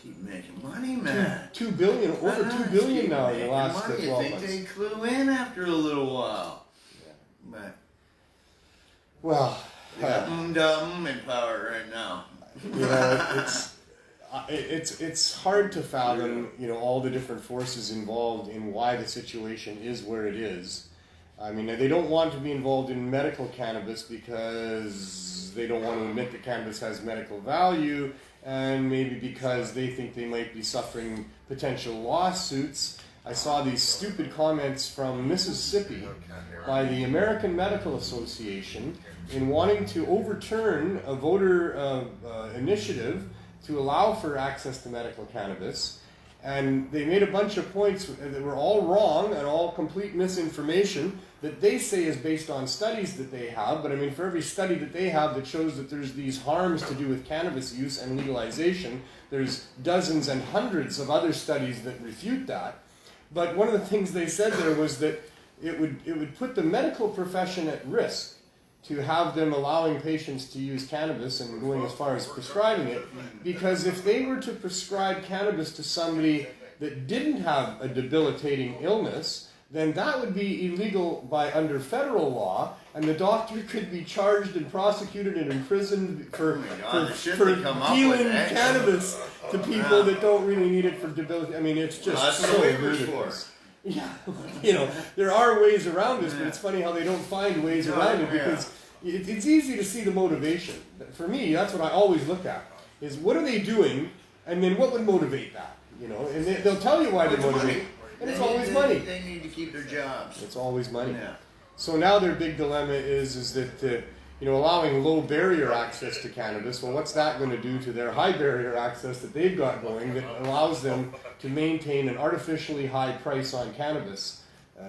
keep making money, man. $2 billion, over $2 billion now in the last 12 months. You think they clue in after a little while? Yeah, but. Well, in power right now. It's hard to fathom, all the different forces involved in why the situation is where it is. I mean, they don't want to be involved in medical cannabis because they don't want to admit that cannabis has medical value, and maybe because they think they might be suffering potential lawsuits. I saw these stupid comments from Mississippi by the American Medical Association in wanting to overturn a voter initiative to allow for access to medical cannabis. And they made a bunch of points that were all wrong and all complete misinformation that they say is based on studies that they have. But I mean, for every study that they have that shows that there's these harms to do with cannabis use and legalization, there's dozens and hundreds of other studies that refute that. But one of the things they said there was that it would put the medical profession at risk to have them allowing patients to use cannabis and going as far as prescribing it, because if they were to prescribe cannabis to somebody that didn't have a debilitating illness, then that would be illegal under federal law, and the doctor could be charged and prosecuted and imprisoned for dealing cannabis to people that don't really need it for debilitating. I mean, it's just so ludicrous. Yeah, there are ways around this, but it's funny how they don't find ways around it, because it's easy to see the motivation. For me, that's what I always look at, is what are they doing, and then what would motivate that, and they'll tell you why they're motivated, and it's always money. They need to keep their jobs. It's always money. Yeah. So now their big dilemma is that allowing low barrier access to cannabis, well, what's that going to do to their high barrier access that they've got going that allows them to maintain an artificially high price on cannabis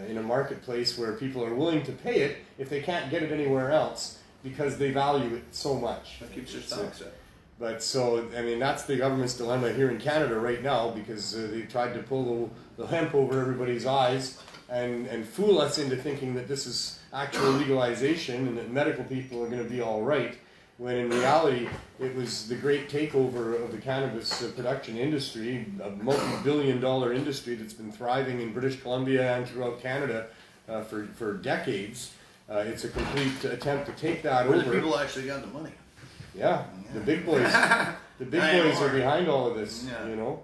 in a marketplace where people are willing to pay it if they can't get it anywhere else because they value it so much. That keeps their stocks up. But so, I mean, that's the government's dilemma here in Canada right now, because they tried to pull the hemp over everybody's eyes and fool us into thinking that this is actual legalization and that medical people are going to be all right, when in reality it was the great takeover of the cannabis production industry, a multi-billion-dollar industry that's been thriving in British Columbia and throughout Canada for decades. It's a complete attempt to take that over. The people actually got the money. Yeah, the big boys. The big boys are behind all of this, not anymore.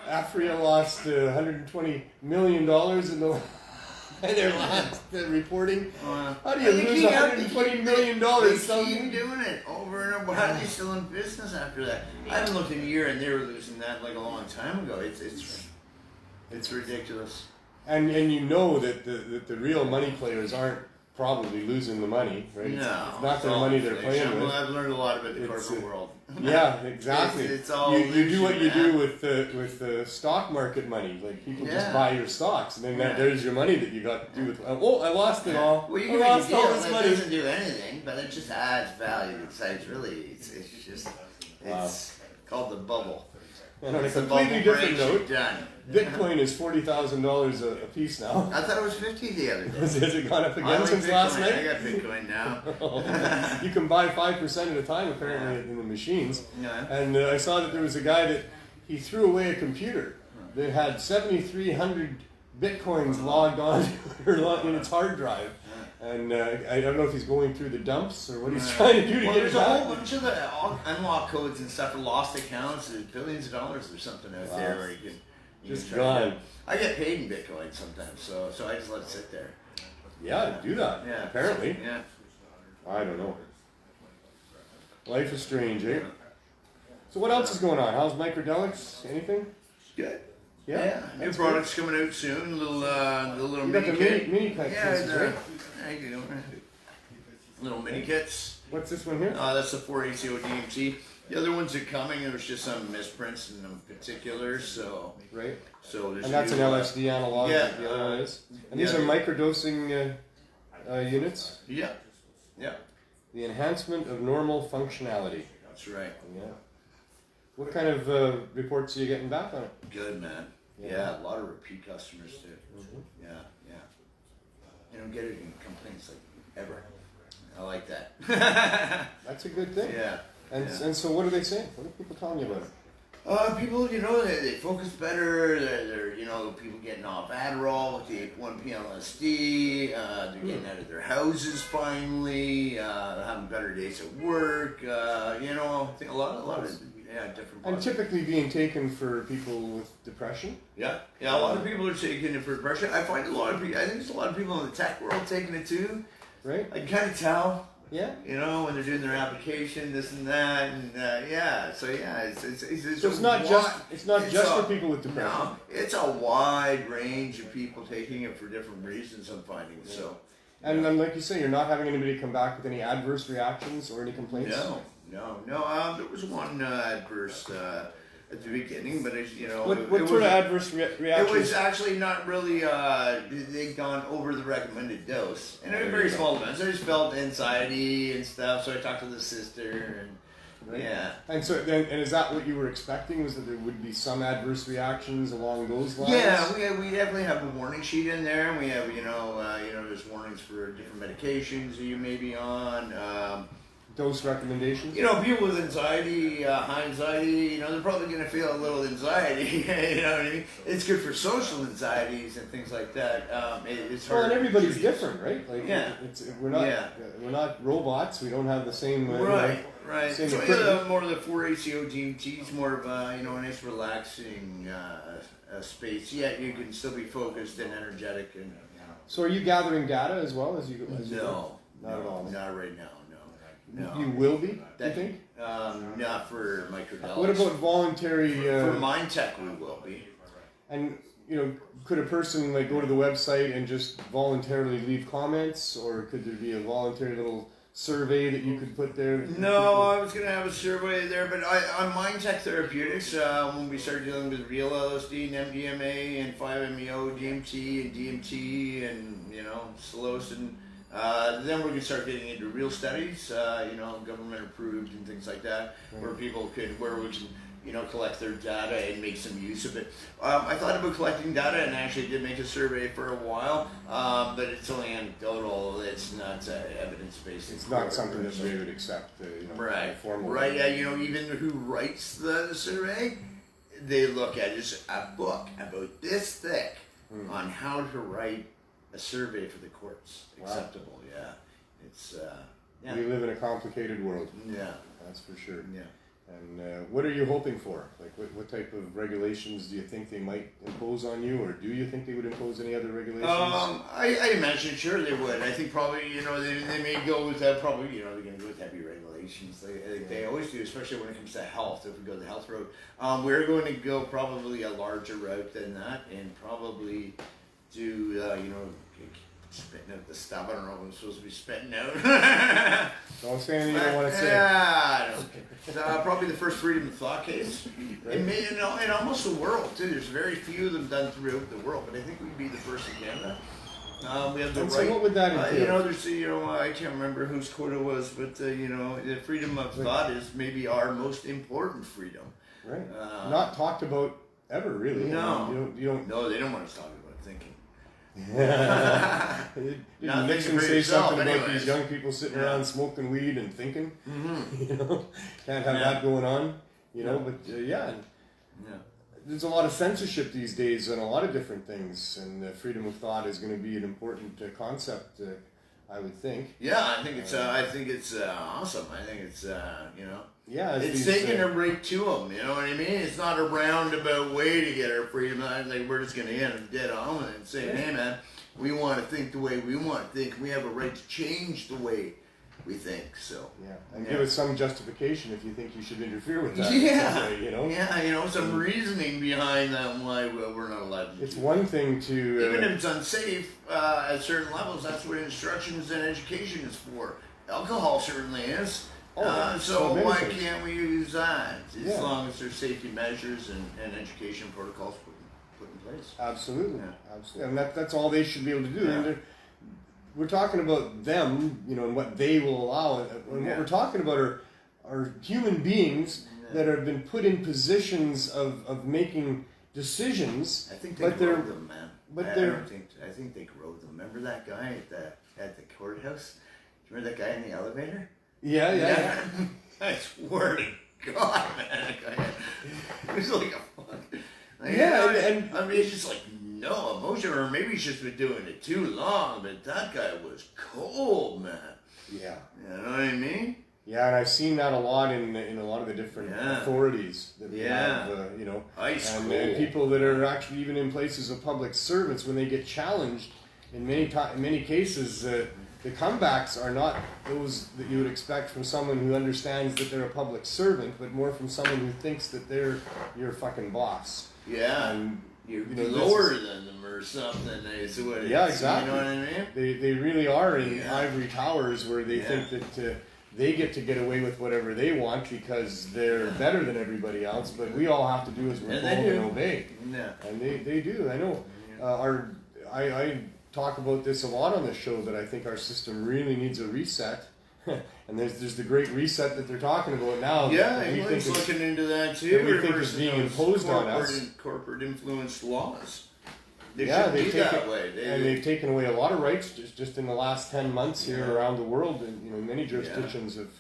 Afria lost $120 million in their last reporting. How do you lose $120 million? They keep doing it over and over. How are they still in business after that? I haven't looked in a year, and they were losing that like a long time ago. It's ridiculous. And you know that the real money players aren't probably losing the money, right? No, it's not their money they're playing with. I've learned a lot about the corporate world. Yeah, exactly. It's all you do what you do with the stock market money. Like, people just buy your stocks, and then there's your money that you got to do with. I lost it all. Well, you can lost make a deal. all this money. It doesn't do anything, but it just adds value to the site. Really, it's called the bubble. And on a completely different note, Bitcoin is $40,000 a piece now. I thought it was 50 the other day. Has it gone up again since last night? I got Bitcoin now. You can buy 5% at a time apparently in the machines. Yeah. And I saw that there was a guy that he threw away a computer that had 7,300 Bitcoins logged on in its hard drive. And I don't know if he's going through the dumps or what he's trying to do to get it There's a back. whole bunch of the unlock codes and stuff for lost accounts. There's billions of dollars or something out there where you can just gone. I get paid in Bitcoin sometimes, so I just let it sit there. Yeah, do that. Yeah. Apparently. Yeah. I don't know. Life is strange, eh? So what else is going on? How's Microdelics? Anything? Good. Yeah. New products coming out soon. Little You got mini the kit. mini cases, right? Little mini kits. What's this one here? That's the 4-ACO DMT. The other ones are coming. There's just some misprints in them particular. So right. So there's and that's an LSD analog. Yeah, like the other one is. And these are microdosing units. Yeah. Yeah. The enhancement of normal functionality. That's right. Yeah. What kind of reports are you getting back on it? Good, man. Yeah, a lot of repeat customers too. Mm-hmm. Yeah. You don't get it in complaints like ever. I like that. That's a good thing. Yeah. And so what are they saying? What are people telling you about it? People, they focus better. They're people getting off Adderall with the 1P LSD. They're getting out of their houses finally. Having better days at work. I think a lot of different. And typically being taken for people with depression. Yeah. A lot of people are taking it for depression. I find I think there's a lot of people in the tech world taking it too. Right. I can kind of tell. Yeah. When they're doing their application, this and that, and So it's not just for people with depression. No, it's a wide range of people taking it for different reasons. I'm finding so. And like you say, you're not having anybody come back with any adverse reactions or any complaints. There was one adverse at the beginning, but it's, What sort of adverse reactions? It was actually not really. They'd gone over the recommended dose, and it was very small amounts. I just felt anxiety and stuff, so I talked to the sister, and yeah. And so, and is that what you were expecting? Was that there would be some adverse reactions along those lines? Yeah, we definitely have a warning sheet in there, and we have there's warnings for different medications that you may be on. Dose recommendations? People with anxiety, high anxiety, they're probably going to feel a little anxiety. You know what I mean? It's good for social anxieties and things like that. It's hard. Well, and everybody's different, right? Like, yeah. We're not robots. We don't have the same. Right. Same So equipment. more of the 4-ACO DMT is more of a nice relaxing space. Yeah, you can still be focused and energetic and. So are you gathering data as well as you? No, not at all. Not right now. No. You will be, do you think? Not for microdelics. What about voluntary... for Mind Tech, we will be. And, could a person go to the website and just voluntarily leave comments? Or could there be a voluntary little survey that you could put there? No, I was going to have a survey there, but on Mind Tech Therapeutics, when we started dealing with real LSD and MDMA and 5-MeO, DMT and DMT and, psilocin, then we're going to start getting into real studies, government approved and things like that, where we can, collect their data and make some use of it. I thought about collecting data and actually did make a survey for a while, but it's only anecdotal. It's not evidence-based. It's not something that they would accept, right. formal. Right, yeah, even who writes the survey, they look at just a book about this thick on how to write a survey for the courts. Acceptable, yeah. It's, We live in a complicated world. Yeah. That's for sure. Yeah. And what are you hoping for? What type of regulations do you think they might impose on you, or do you think they would impose any other regulations? I imagine sure they would. I think probably, they may go with that, probably, they're going to go with heavy regulations. They always do, especially when it comes to health, if we go the health road. We're going to go probably a larger route than that, and probably do, spitting out the stuff. I don't know what I'm supposed to be spitting out. Don't say anything you don't want to say. Yeah, I don't. Probably the first freedom of thought case. Right. In almost the world, too. There's very few of them done throughout the world, but I think we'd be the first in Canada. We have the right. So what would that entail? There's, I can't remember whose quote it was, but, the freedom of thought is maybe our most important freedom. Right. Not talked about ever, really. No. You don't. No, they don't want us talking about thinking. Didn't Nixon say something about these young people sitting around smoking weed and thinking? Mm-hmm. Can't have that going on. But there's a lot of censorship these days on a lot of different things, and freedom of thought is going to be an important concept, I would think. Yeah, I think it's awesome. I think it's Yeah, it's taking a right to them. You know what I mean? It's not a roundabout way to get our freedom. Like we're just going to end dead on with it and say, hey man, we want to think the way we want to think. We have a right to change the way we think. So and give us some justification if you think you should interfere with that. Yeah, some reasoning behind that and why we're not allowed to. It's one thing to even if it's unsafe at certain levels. That's what instructions and education is for. Alcohol certainly is. So why can't we use that as long as there's safety measures and education protocols put in place? Absolutely, absolutely, and that's all they should be able to do. And we're talking about them, and what they will allow. And what we're talking about are human beings that have been put in positions of making decisions. I think they grow them, man. I think they grow them. Remember that guy at the courthouse? Do you remember that guy in the elevator? Yeah. I swear to God, man, that guy was like a fuck. It's just like no emotion, or maybe he's just been doing it too long. But that guy was cold, man. Yeah, you know what I mean? Yeah, and I've seen that a lot in a lot of the different authorities that we have, and people that are actually even in places of public servants when they get challenged. In many cases. The comebacks are not those that you would expect from someone who understands that they're a public servant, but more from someone who thinks that they're your fucking boss. Yeah, and you're lower than them or something. Exactly. You know what I mean? They really are in ivory towers where they think that they get away with whatever they want because they're better than everybody else, but we all have to do is we're told and obey. Yeah. And they do. I know. I talk about this a lot on the show, that I think our system really needs a reset. And there's the great reset that they're talking about now. Yeah, England's looking into that too. That we think is being imposed on us. Corporate influenced laws. They've taken away a lot of rights just in the last 10 months here around the world. And many jurisdictions have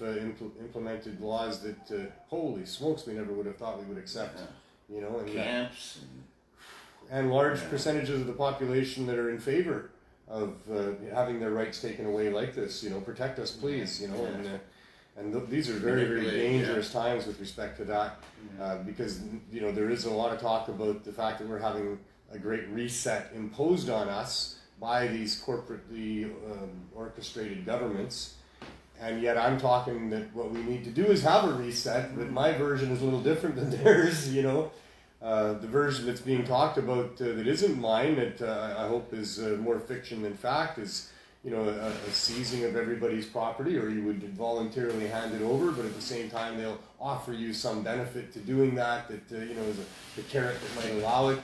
implemented laws that holy smokes, we never would have thought we would accept. And camps and large percentages of the population that are in favor of having their rights taken away like this. Protect us, please. And these are very, very dangerous times with respect to that, because there is a lot of talk about the fact that we're having a great reset imposed on us by these corporately orchestrated governments. And yet I'm talking that what we need to do is have a reset, but my version is a little different than theirs, The version that's being talked about that isn't mine, that I hope is more fiction than fact, is a seizing of everybody's property, or you would voluntarily hand it over, but at the same time they'll offer you some benefit to doing that is the carrot that might allow it.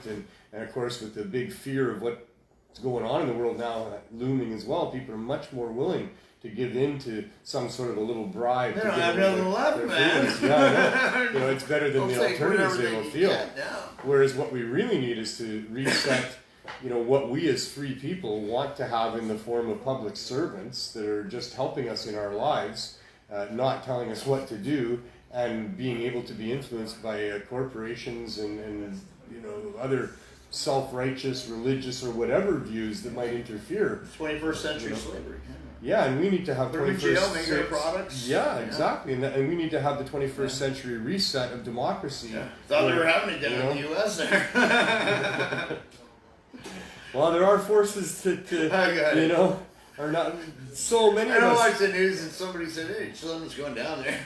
And of course, with the big fear of what's going on in the world now looming as well, people are much more willing to give in to some sort of a little bribe. They don't have nothing left, man. Yeah, I know. It's better than the alternatives they will feel. Whereas what we really need is to reset, what we as free people want to have in the form of public servants that are just helping us in our lives, not telling us what to do, and being able to be influenced by corporations and other self-righteous, religious, or whatever views that might interfere. 21st century slavery. Yeah, and we need to have 21st century products. Yeah, exactly, and we need to have the 21st century reset of democracy. Yeah. Thought we were having it down in the U.S. there. Well, there are forces that are not so many. I don't watch the news and somebody said, "Hey, something's going down there."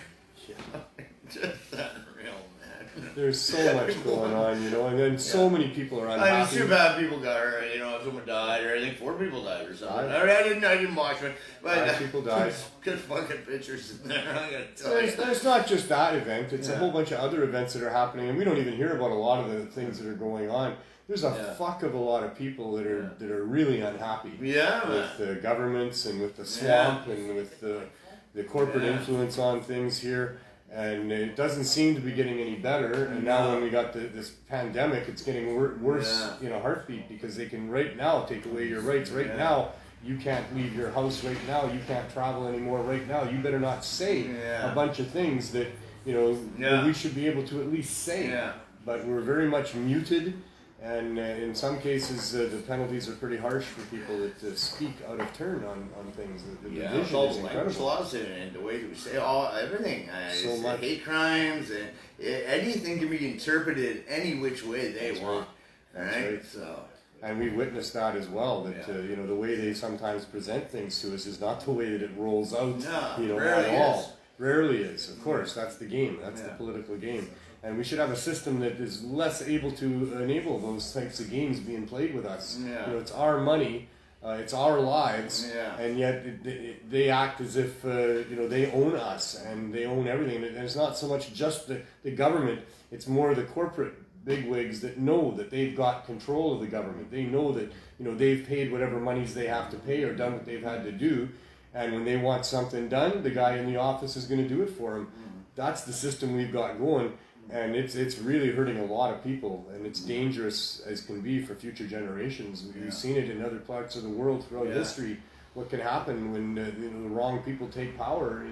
Just unreal, man. There's so much going on, and then so many people are unhappy. It's too bad people got hurt. Someone died, or I think 4 people died or something. I didn't watch it. But 5 people died. Good fucking pictures in there. I gotta tell you. There's not just that event. It's a whole bunch of other events that are happening, and we don't even hear about a lot of the things that are going on. There's a fuck of a lot of people that are really unhappy with the governments and with the swamp and with the corporate influence on things here. And it doesn't seem to be getting any better. And now when we got this pandemic, it's getting worse in a heartbeat, because they can right now take away your rights. Right now, you can't leave your house. Right now, you can't travel anymore. Right now, you better not say a bunch of things that that we should be able to at least say. Yeah. But we're very much muted. And in some cases, the penalties are pretty harsh for people that speak out of turn on things. The division is incredible. Laws and the way we say everything. So much. Hate crimes, and anything can be interpreted any which way they want. All right? So. And we witnessed that as well. That the way they sometimes present things to us is not the way that it rolls out. At all. Rarely is. Of course, that's the game. That's the political game. And we should have a system that is less able to enable those types of games being played with us. Yeah. It's our money, it's our lives, and yet they act as if they own us and they own everything. And it's not so much just the government; it's more the corporate bigwigs that know that they've got control of the government. They know that they've paid whatever monies they have to pay or done what they've had to do, and when they want something done, the guy in the office is going to do it for them. That's the system we've got going. And it's really hurting a lot of people, and it's dangerous as can be for future generations. We've seen it in other parts of the world throughout history. What can happen when the wrong people take power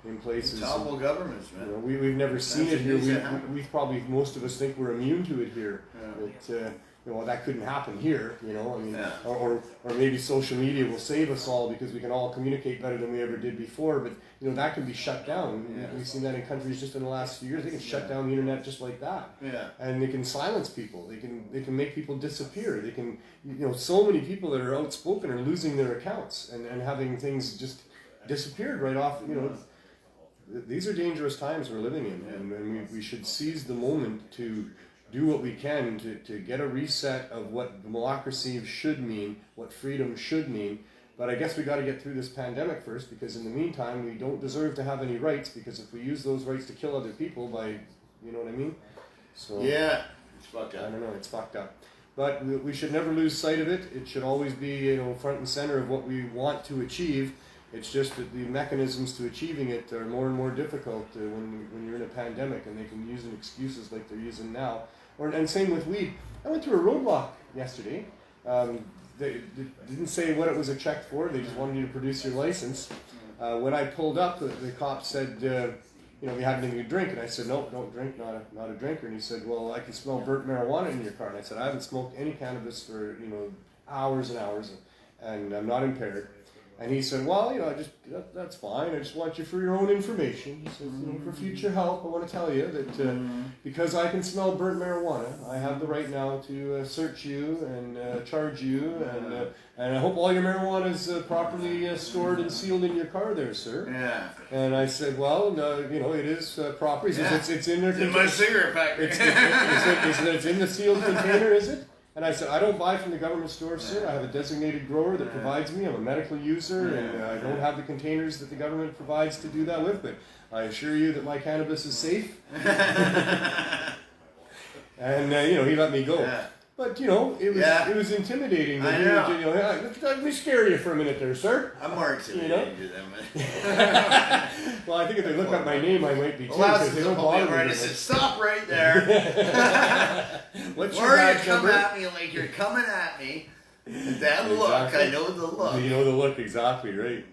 in places? Topple governments, man. We've never seen it here. We probably, most of us think we're immune to it here. But that couldn't happen here. Or maybe social media will save us all because we can all communicate better than we ever did before. But that can be shut down. We've seen that in countries just in the last few years. They can shut down the internet just like that. Yeah. And they can silence people. They can make people disappear. They can so many people that are outspoken are losing their accounts and having things just disappeared right off. These are dangerous times we're living in, and we should seize the moment to do what we can to get a reset of what democracy should mean, what freedom should mean, But I guess we got to get through this pandemic first, because in the meantime, we don't deserve to have any rights, because if we use those rights to kill other people by, you know what I mean? So Yeah, it's fucked up. I don't know, it's fucked up. But we should never lose sight of it. It should always be, you know, front and center of what we want to achieve. It's just that the mechanisms to achieving it are more and more difficult when you're in a pandemic, and they can use excuses like they're using now. And same with weed. I went through a roadblock yesterday. They didn't say what it was a check for. They just wanted you to produce your license. When I pulled up, the cop said, you know, we had anything to drink, and I said, nope, don't drink, not a drinker. And he said, well, I can smell burnt marijuana in your car. And I said, I haven't smoked any cannabis for, you know, hours and hours, and I'm not impaired. And he said, well, you know, that's fine. I just want you for your own information. He said, you know, for future help, I want to tell you that because I can smell burnt marijuana, I have the right now to search you and charge you, and I hope all your marijuana is properly stored and sealed in your car there, sir. Yeah. And I said, well, no, you know, it is proper. He says, it's in there. It's in my cigarette packer. It's in the sealed container, is it? And I said, I don't buy from the government store, sir. I have a designated grower that provides me. I'm a medical user, and I don't have the containers that the government provides to do that with. But I assure you that my cannabis is safe. And, you know, he let me go. Yeah. But, you know, it was intimidating. I know. You know, hey, let me scare you for a minute there, sir. I'm more intimidated to them. Well, I think if they look up my name, I might be too, Well, because they don't bother me. I said, stop right there. What's or your you badge come number? at me like you're coming at me. That look, I know the look. You know the look, exactly, right.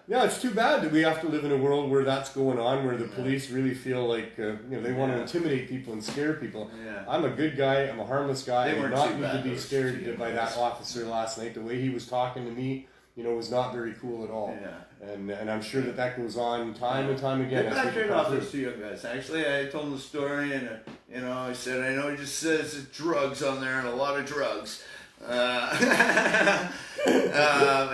Yeah, it's too bad that we have to live in a world where that's going on, where the police really feel like you know, they want to intimidate people and scare people. Yeah. I'm a good guy. I'm a harmless guy. They I weren't did not too need bad, to be those scared two by that officer last night. The way he was talking to me, you know, was not very cool at all. Yeah. And I'm sure that goes on time and time again. They backed right off those two young guys. Actually, I told them the story, and you know, I said, I know it just says drugs on there and a lot of drugs. But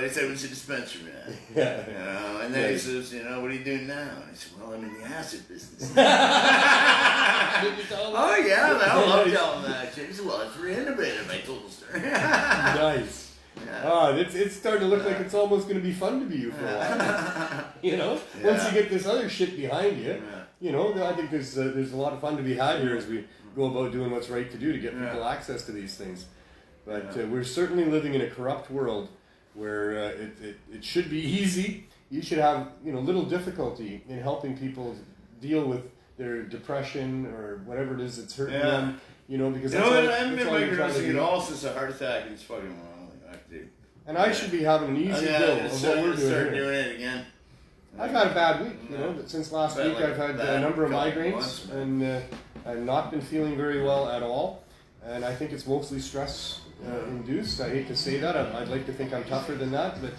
he said, it's a dispensary, man. Yeah. You know, and then he says, you know, what are you doing now? And I said, well, I'm in the acid business. Did you tell him? Oh, yeah, man, I love telling that shit. Well, it's very innovative, I told the story. Nice. Oh, it's starting to look like it's almost going to be fun to be you for a while. You know, once you get this other shit behind you, you know, I think there's a lot of fun to be had here as we go about doing what's right to do to get people access to these things. But we're certainly living in a corrupt world where it should be easy. You should have, you know, little difficulty in helping people deal with their depression or whatever it is that's hurting them. You know, because that's all I haven't been microdosing at do. all since a heart attack, and it's fucking wrong. And I should be having an easy go of what we're doing start here. doing it again. I've had a bad week, you know. Since last week, I've had a number of migraines, months, and I've not been feeling very well at all. And I think it's mostly stress induced. I hate to say that. I'd like to think I'm tougher than that, but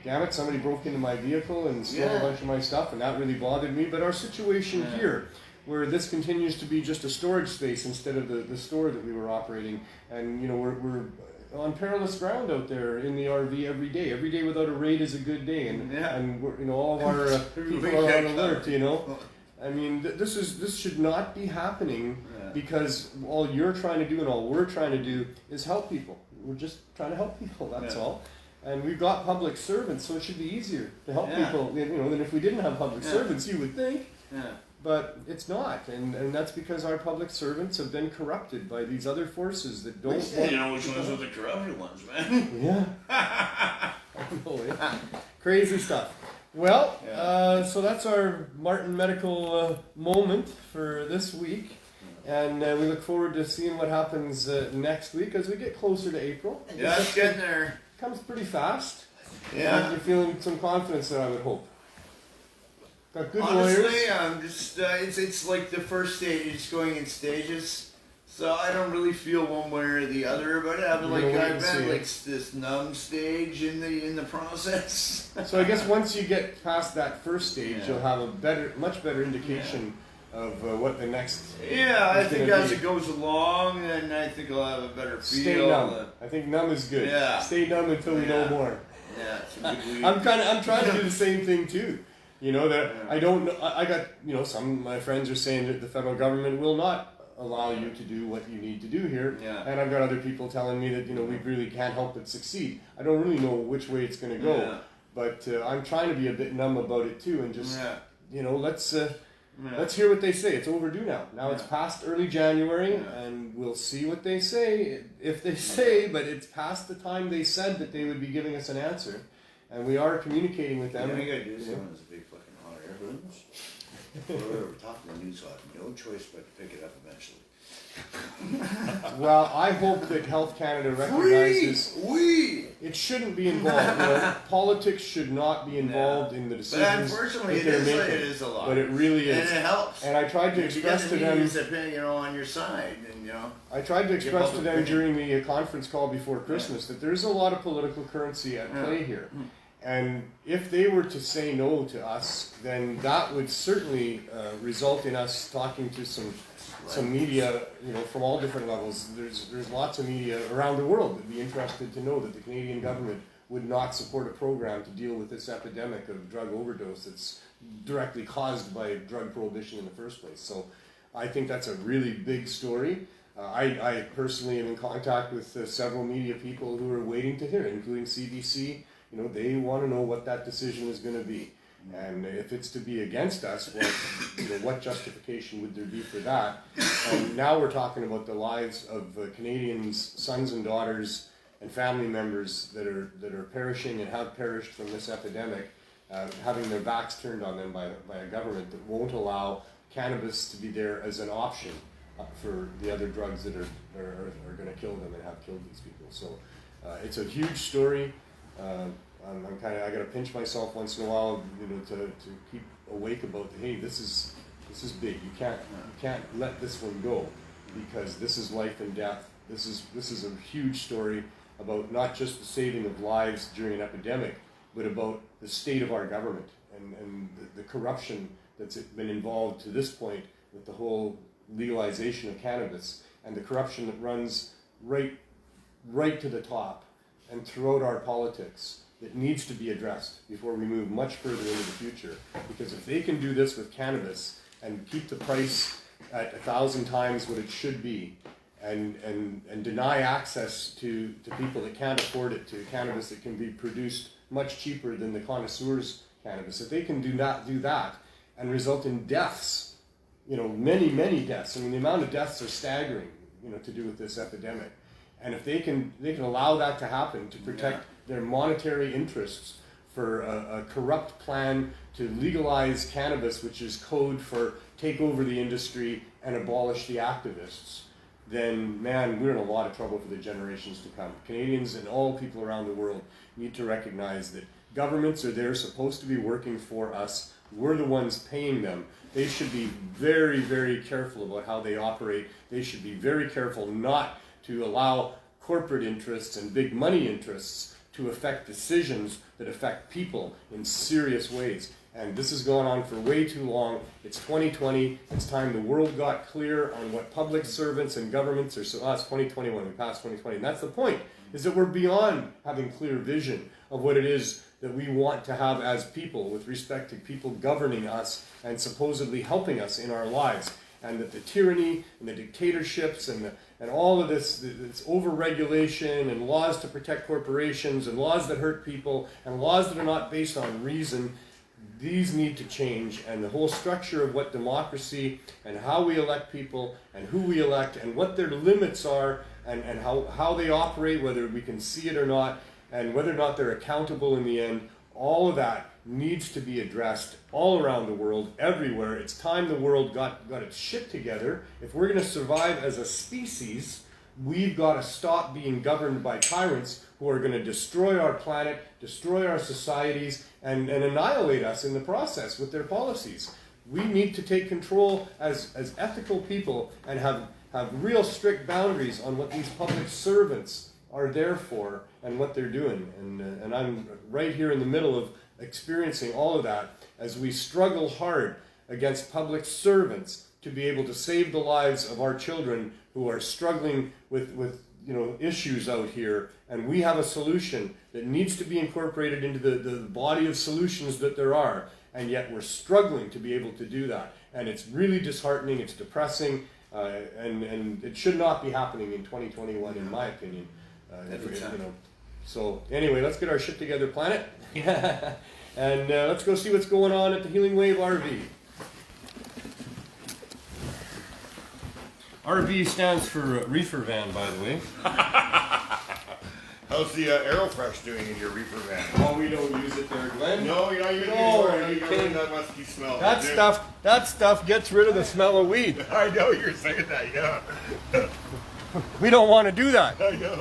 damn it, somebody broke into my vehicle and stole a bunch of my stuff, and that really bothered me. But our situation here, where this continues to be just a storage space instead of the store that we were operating, and you know, we're on perilous ground out there in the RV every day. Every day without a raid is a good day, and we're, you know, all of our people are on alert. You know, I mean, this should not be happening because all you're trying to do and all we're trying to do is help people. We're just trying to help people. That's all. And we've got public servants, so it should be easier to help people. You know, than if we didn't have public servants, you would think. But it's not, and that's because our public servants have been corrupted by these other forces that don't. You know which ones are the corrupted ones, man. Yeah. I know, crazy stuff. Well, so that's our Martin Medical moment for this week, and we look forward to seeing what happens next week as we get closer to April. Yeah, it's getting there. Comes pretty fast. Yeah. And you're feeling some confidence there, I would hope. Got good Honestly, lawyers. I'm just, it's like the first stage, it's going in stages. So I don't really feel one way or the other about it. I've been like this numb stage in the process. So I guess once you get past that first stage, you'll have a much better indication of what the next. Yeah, I think as it goes along, and I think I'll have a better feel. Stay numb. I think numb is good. Yeah. Stay numb until we know more. Yeah, it's a good week. I'm trying to do the same thing too. You know that I don't know. I got, you know, some of my friends are saying that the federal government will not allow you to do what you need to do here. Yeah. And I've got other people telling me that, we really can't help but succeed. I don't really know which way it's going to go. Yeah. But I'm trying to be a bit numb about it too, and just let's hear what they say. It's overdue now. Now it's past early January, and we'll see what they say, if they say. But it's past the time they said that they would be giving us an answer, and we are communicating with them. You gotta do something as a big fucking hot air balloons. We're talking the news, no choice but to pick it up eventually. Well, I hope that Health Canada recognizes it shouldn't be involved. Politics should not be involved in the decisions. But unfortunately, that they're making. It is a lot. But it really is, and it helps. And I tried to express to them, on your side, and I tried to express to them during the conference call before Christmas that there's a lot of political currency at play here. And if they were to say no to us, then that would certainly result in us talking to some media, from all different levels. There's lots of media around the world that'd be interested to know that the Canadian government would not support a program to deal with this epidemic of drug overdose that's directly caused by drug prohibition in the first place. So I think that's a really big story. I personally am in contact with several media people who are waiting to hear, including CBC. They want to know what that decision is going to be. And if it's to be against us, well, what justification would there be for that? And now we're talking about the lives of Canadians' sons and daughters and family members that are perishing and have perished from this epidemic, having their backs turned on them by a government that won't allow cannabis to be there as an option for the other drugs that are going to kill them and have killed these people. So it's a huge story. I got to pinch myself once in a while, to keep awake about, hey, this is big. You can't let this one go, because this is life and death. This is a huge story about not just the saving of lives during an epidemic, but about the state of our government and the corruption that's been involved to this point with the whole legalization of cannabis, and the corruption that runs right to the top and throughout our politics, that needs to be addressed before we move much further into the future. Because if they can do this with cannabis and keep the price at 1,000 times what it should be, and deny access to people that can't afford it, to cannabis that can be produced much cheaper than the connoisseurs' cannabis, if they can do that and result in deaths, many deaths. I mean, the amount of deaths are staggering, to do with this epidemic. And if they can allow that to happen to protect their monetary interests for a corrupt plan to legalize cannabis, which is code for take over the industry and abolish the activists, then, man, we're in a lot of trouble for the generations to come. Canadians and all people around the world need to recognize that governments are there supposed to be working for us. We're the ones paying them. They should be very, very careful about how they operate. They should be very careful not to allow corporate interests and big money interests to affect decisions that affect people in serious ways. And this has gone on for way too long. It's 2020. It's time the world got clear on what public servants and governments are. So, it's 2021. We passed 2020. And that's the point, is that we're beyond having clear vision of what it is that we want to have as people with respect to people governing us and supposedly helping us in our lives. And that the tyranny and the dictatorships and all of this over-regulation and laws to protect corporations and laws that hurt people and laws that are not based on reason, these need to change. And the whole structure of what democracy and how we elect people and who we elect and what their limits are and how they operate, whether we can see it or not, and whether or not they're accountable in the end, all of that needs to be addressed all around the world, everywhere. It's time the world got its shit together. If we're going to survive as a species, we've got to stop being governed by tyrants who are going to destroy our planet, destroy our societies, and annihilate us in the process with their policies. We need to take control as ethical people and have real strict boundaries on what these public servants are there for and what they're doing. And I'm right here in the middle of experiencing all of that as we struggle hard against public servants to be able to save the lives of our children who are struggling with issues out here. And we have a solution that needs to be incorporated into the body of solutions that there are, and yet we're struggling to be able to do that. And it's really disheartening, it's depressing, and it should not be happening in 2021, in my opinion. So anyway, let's get our shit together, planet, and let's go see what's going on at the Healing Wave RV. RV stands for reefer van, by the way. How's the Aerofresh doing in your reefer van? Oh, we don't use it there, Glenn. No, you're not using it No, anymore. you You're can't. that musky smell. That stuff gets rid of the smell of weed. I know you're saying that, yeah. We don't want to do that. I know.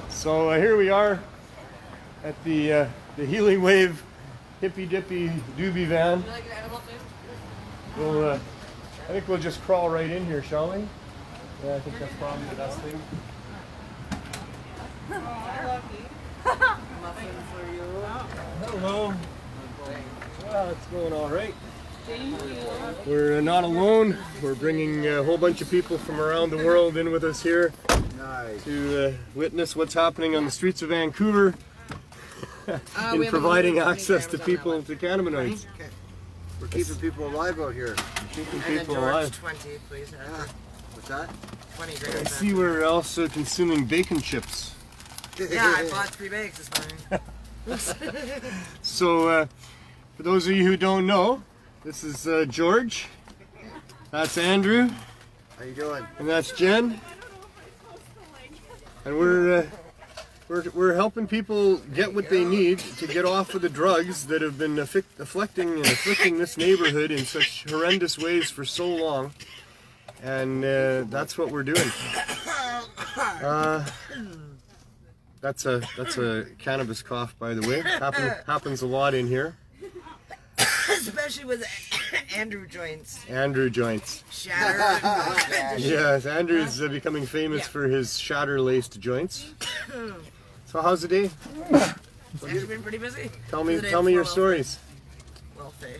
So here we are at the Healing Wave hippy dippy doobie van. Well, I think we'll just crawl right in here, shall we? Yeah, I think that's probably the best thing. Hello. Well, it's going all right. We're not alone. We're bringing a whole bunch of people from around the world in with us here to witness what's happening on the streets of Vancouver in providing access to people to cannabinoids. Okay. We're keeping people alive out here. Keeping And then people George, alive. 20, please. What's that? 20 I grams. see we're also consuming bacon chips. Yeah, I bought 3 bags this morning. So, for those of you who don't know, this is George, that's Andrew, How you doing? and that's Jen, and we're helping people get what they need to get off of the drugs that have been afflicting this neighborhood in such horrendous ways for so long, and that's what we're doing. That's a cannabis cough, by the way. Happens a lot in here. Especially with Andrew joints. Andrew joints. Shatter. Yes, Andrew's becoming famous for his shatter-laced joints. So how's the day? It's actually been pretty busy. Tell me your stories. Welfare.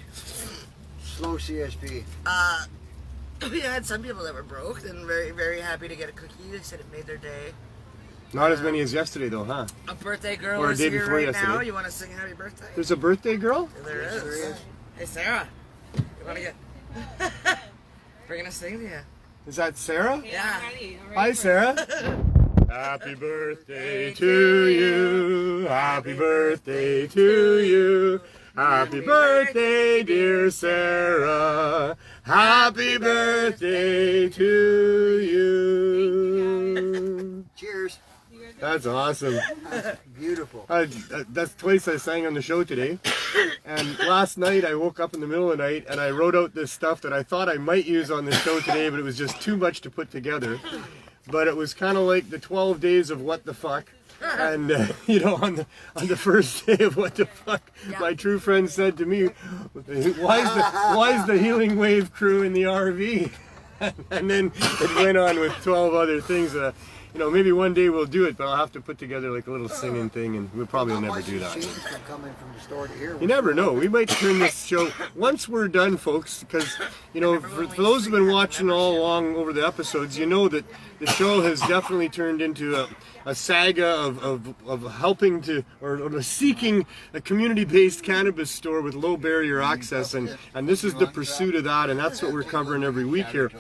Slow CSP. We had some people that were broke and very, very happy to get a cookie. They said it made their day. Not as many as yesterday, though, huh? A birthday girl Or a is day here before right yesterday. now. You want to sing happy birthday? There's a birthday girl? There is. Hey, Sarah. You want to get... We're going to sing to you. Is that Sarah? Yeah. Hi, Sarah. Happy birthday to you. Happy birthday to you. Happy birthday, dear Sarah. Happy birthday to you. Cheers. That's awesome. Beautiful. That's twice I sang on the show today. And last night I woke up in the middle of the night and I wrote out this stuff that I thought I might use on the show today, but it was just too much to put together. But it was kind of like the 12 days of what the fuck. And on the first day of what the fuck, my true friend said to me, "Why is the Healing Wave crew in the RV?" And then it went on with 12 other things. Maybe one day we'll do it, but I'll have to put together like a little singing thing, and we'll probably never do that. From coming from the store to here. You never know. We might turn this show once we're done, folks, because for those who've been watching all along over the episodes, you know that the show has definitely turned into a saga of helping to or seeking a community-based cannabis store with low barrier access, and this is the pursuit of that, and that's what we're covering every week here.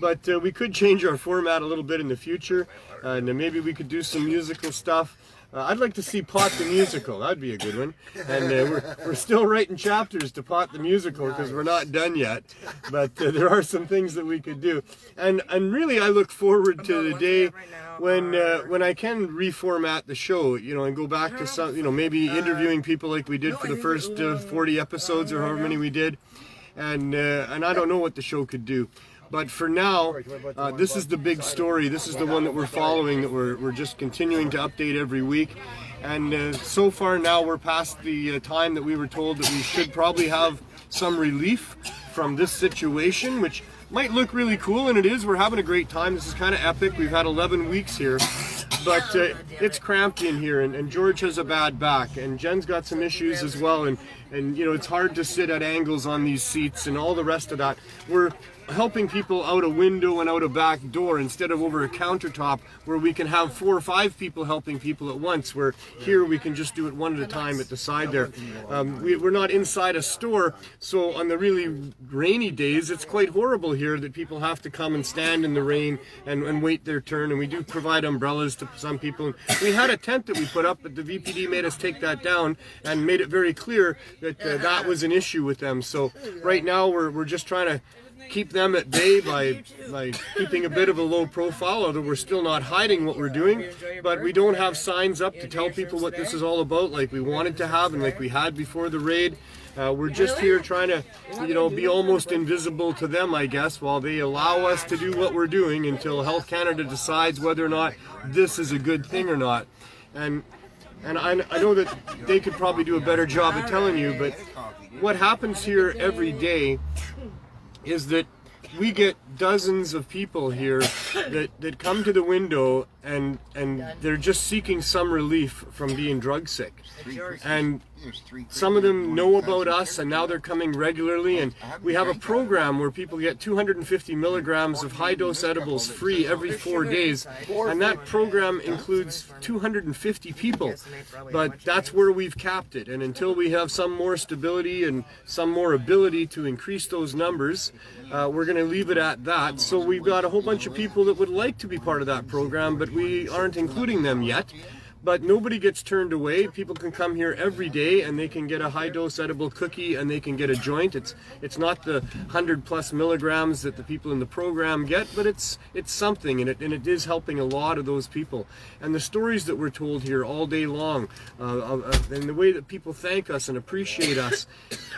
But we could change our format a little bit in the future, and maybe we could do some musical stuff. I'd like to see Pot the Musical. That'd be a good one. And we're still writing chapters to Pot the Musical because we're not done yet. But there are some things that we could do. And really, I look forward to the day when I can reformat the show, and go back to some, maybe interviewing people like we did for the first 40 episodes or however many we did. And I don't know what the show could do. But for now, this is the big story. This is the one that we're following, that we're just continuing to update every week. And so far now, we're past the time that we were told that we should probably have some relief from this situation, which might look really cool, and it is. We're having a great time. This is kind of epic. We've had 11 weeks here. But it's cramped in here, and George has a bad back, and Jen's got some issues as well, and and you know, it's hard to sit at angles on these seats and all the rest of that. We're helping people out a window and out a back door instead of over a countertop where we can have 4 or 5 people helping people at once, where here we can just do it one at a time at the side there. We're not inside a store, so on the really rainy days it's quite horrible here that people have to come and stand in the rain and wait their turn, and we do provide umbrellas to some people. We had a tent that we put up, but the VPD made us take that down and made it very clear that that was an issue with them. So right now we're just trying to keep them at bay by keeping a bit of a low profile, although we're still not hiding what we're doing. But we don't have signs up to tell people what this is all about like we wanted to have and like we had before the raid. We're just here trying to, you know, be almost invisible to them, I guess, while they allow us to do what we're doing until Health Canada decides whether or not this is a good thing or not. And I know that they could probably do a better job of telling you, but what happens here every day is that we get dozens of people here that come to the window and they're just seeking some relief from being drug sick. And some of them know about us and now they're coming regularly, and we have a program where people get 250 milligrams of high dose edibles free every 4 days, and that program includes 250 people, but that's where we've capped it. And until we have some more stability and some more ability to increase those numbers, we're going to leave it at that. So we've got a whole bunch of people that would like to be part of that program, but we aren't including them yet. But nobody gets turned away. People can come here every day and they can get a high dose edible cookie and they can get a joint. It's not the 100+ milligrams that the people in the program get, but it's something, and it is helping a lot of those people. And the stories that we're told here all day long, and the way that people thank us and appreciate us,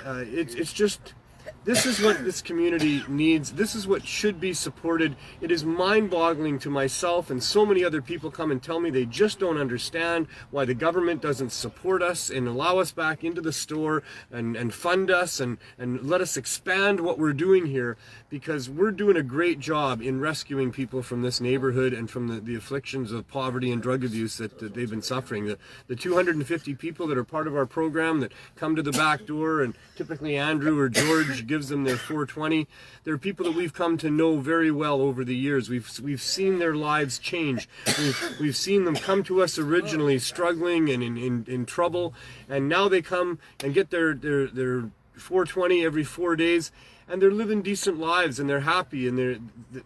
it's just. This is what this community needs. This is what should be supported. It is mind-boggling to myself, and so many other people come and tell me they just don't understand why the government doesn't support us and allow us back into the store and fund us and let us expand what we're doing here, because we're doing a great job in rescuing people from this neighborhood and from the afflictions of poverty and drug abuse that they've been suffering. The 250 people that are part of our program that come to the back door, and typically Andrew or George gives them their 420. They're people that we've come to know very well over the years. We've seen their lives change. We've seen them come to us originally struggling and in trouble, and now they come and get their 420 every 4 days, and they're living decent lives and they're happy, and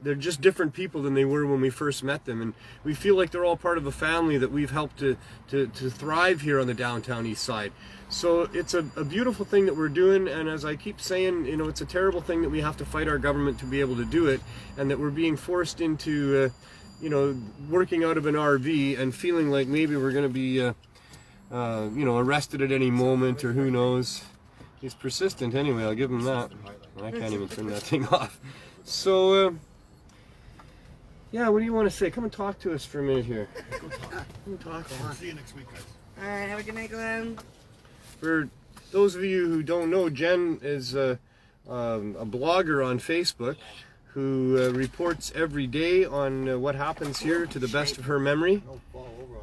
they're just different people than they were when we first met them, and we feel like they're all part of a family that we've helped to thrive here on the downtown east side. So it's a beautiful thing that we're doing, and as I keep saying, you know, it's a terrible thing that we have to fight our government to be able to do it, and that we're being forced into you know, working out of an RV and feeling like maybe we're going to be you know, arrested at any moment, or who knows. He's persistent anyway, I'll give him that. I can't even turn that thing off. So yeah, what do you want to say? Come and talk to us for a minute here. Come and talk to us. See you next week, guys. Alright, have a good night, Glenn. For those of you who don't know, Jen is a blogger on Facebook who reports every day on what happens here to the best of her memory.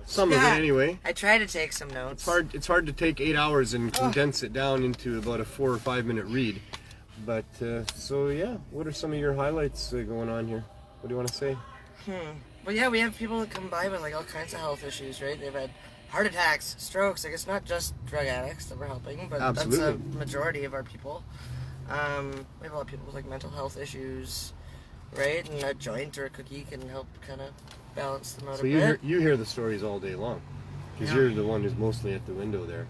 Some of it anyway. I try to take some notes. It's hard to take 8 hours and condense it down into about a 4 or 5 minute read. But so yeah, what are some of your highlights going on here? What do you want to say? Well, yeah, we have people that come by with like all kinds of health issues, right? They've had heart attacks, strokes. Like, it's not just drug addicts that we're helping, but Absolutely. That's a majority of our people. We have a lot of people with like mental health issues, right? And a joint or a cookie can help kind of balance them out a bit. You hear the stories all day long, because you're the one who's mostly at the window there.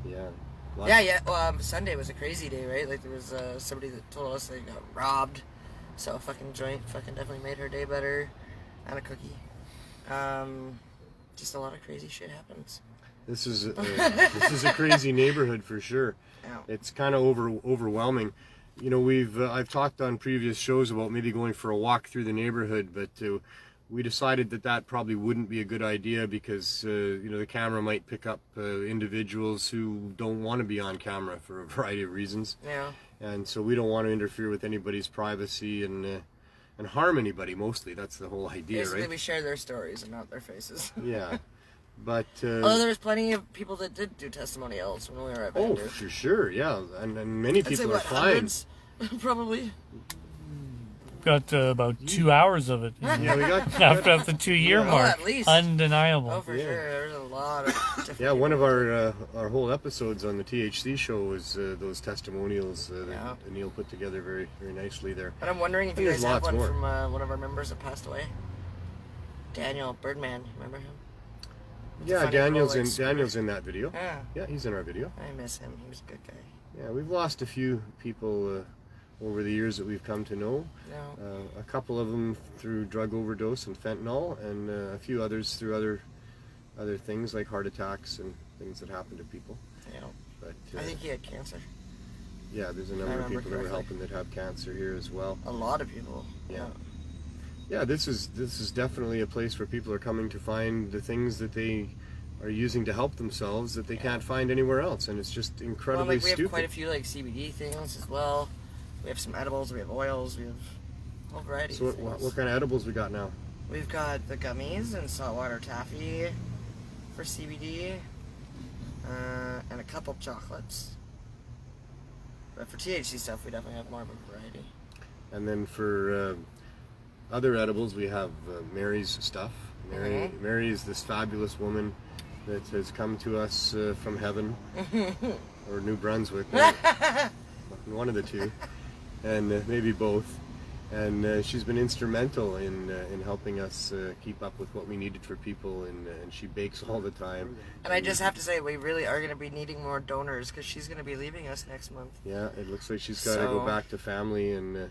Yeah. Well, Sunday was a crazy day, right? Like, there was somebody that told us they got robbed, so a fucking joint fucking definitely made her day better, and a cookie. Just a lot of crazy shit happens. This is a crazy neighborhood for sure. Yeah. It's kind of overwhelming. You know, I've talked on previous shows about maybe going for a walk through the neighborhood, but we decided that probably wouldn't be a good idea, because you know, the camera might pick up individuals who don't want to be on camera for a variety of reasons. Yeah. And so we don't want to interfere with anybody's privacy and harm anybody. Mostly, that's the whole idea, Basically, right? we share their stories and not their faces. Yeah. But although there's plenty of people that did do testimonials when we were at oh, Vancouver. for sure, yeah, and many I'd say, people are what, fine. hundreds? Probably. Got about 2 hours of it. Yeah, we got After the 2-year Oh, mark. at least. Undeniable. Oh, for sure. There's a lot of different yeah. One of people. our whole episodes on the THC show was those testimonials Yeah. that Neil put together very very nicely there. But I'm wondering if you There's guys have lots one more. from one of our members that passed away. Daniel Birdman, remember him? Yeah, funny Daniel's little, like, Daniel's in that video. Yeah, Yeah, he's in our video. I miss him. He was a good guy. Yeah, we've lost a few people over the years that we've come to know. No. A couple of them through drug overdose and fentanyl, and a few others through other things like heart attacks and things that happen to people. Yeah. But I think he had cancer. yeah, there's a number of remember people that we're correctly. helping that have cancer here as well. A lot of people. Yeah. Yeah, this is definitely a place where people are coming to find the things that they are using to help themselves that they can't find anywhere else, and it's just Well, incredibly like we have stupid. quite a few like CBD things as well. We have some edibles. We have oils. We have a whole variety. So of what things. kind of edibles we got now? We've got the gummies and saltwater taffy for CBD, and a couple chocolates. But for THC stuff, we definitely have more of a variety. And then for other edibles, we have Mary's stuff. Mary is this fabulous woman that has come to us from heaven or New Brunswick, one of the two, and maybe both. And she's been instrumental in helping us keep up with what we needed for people, and she bakes all the time. And I just have to say, we really are going to be needing more donors because she's going to be leaving us next month. Yeah, it looks like she's got to go back to family, and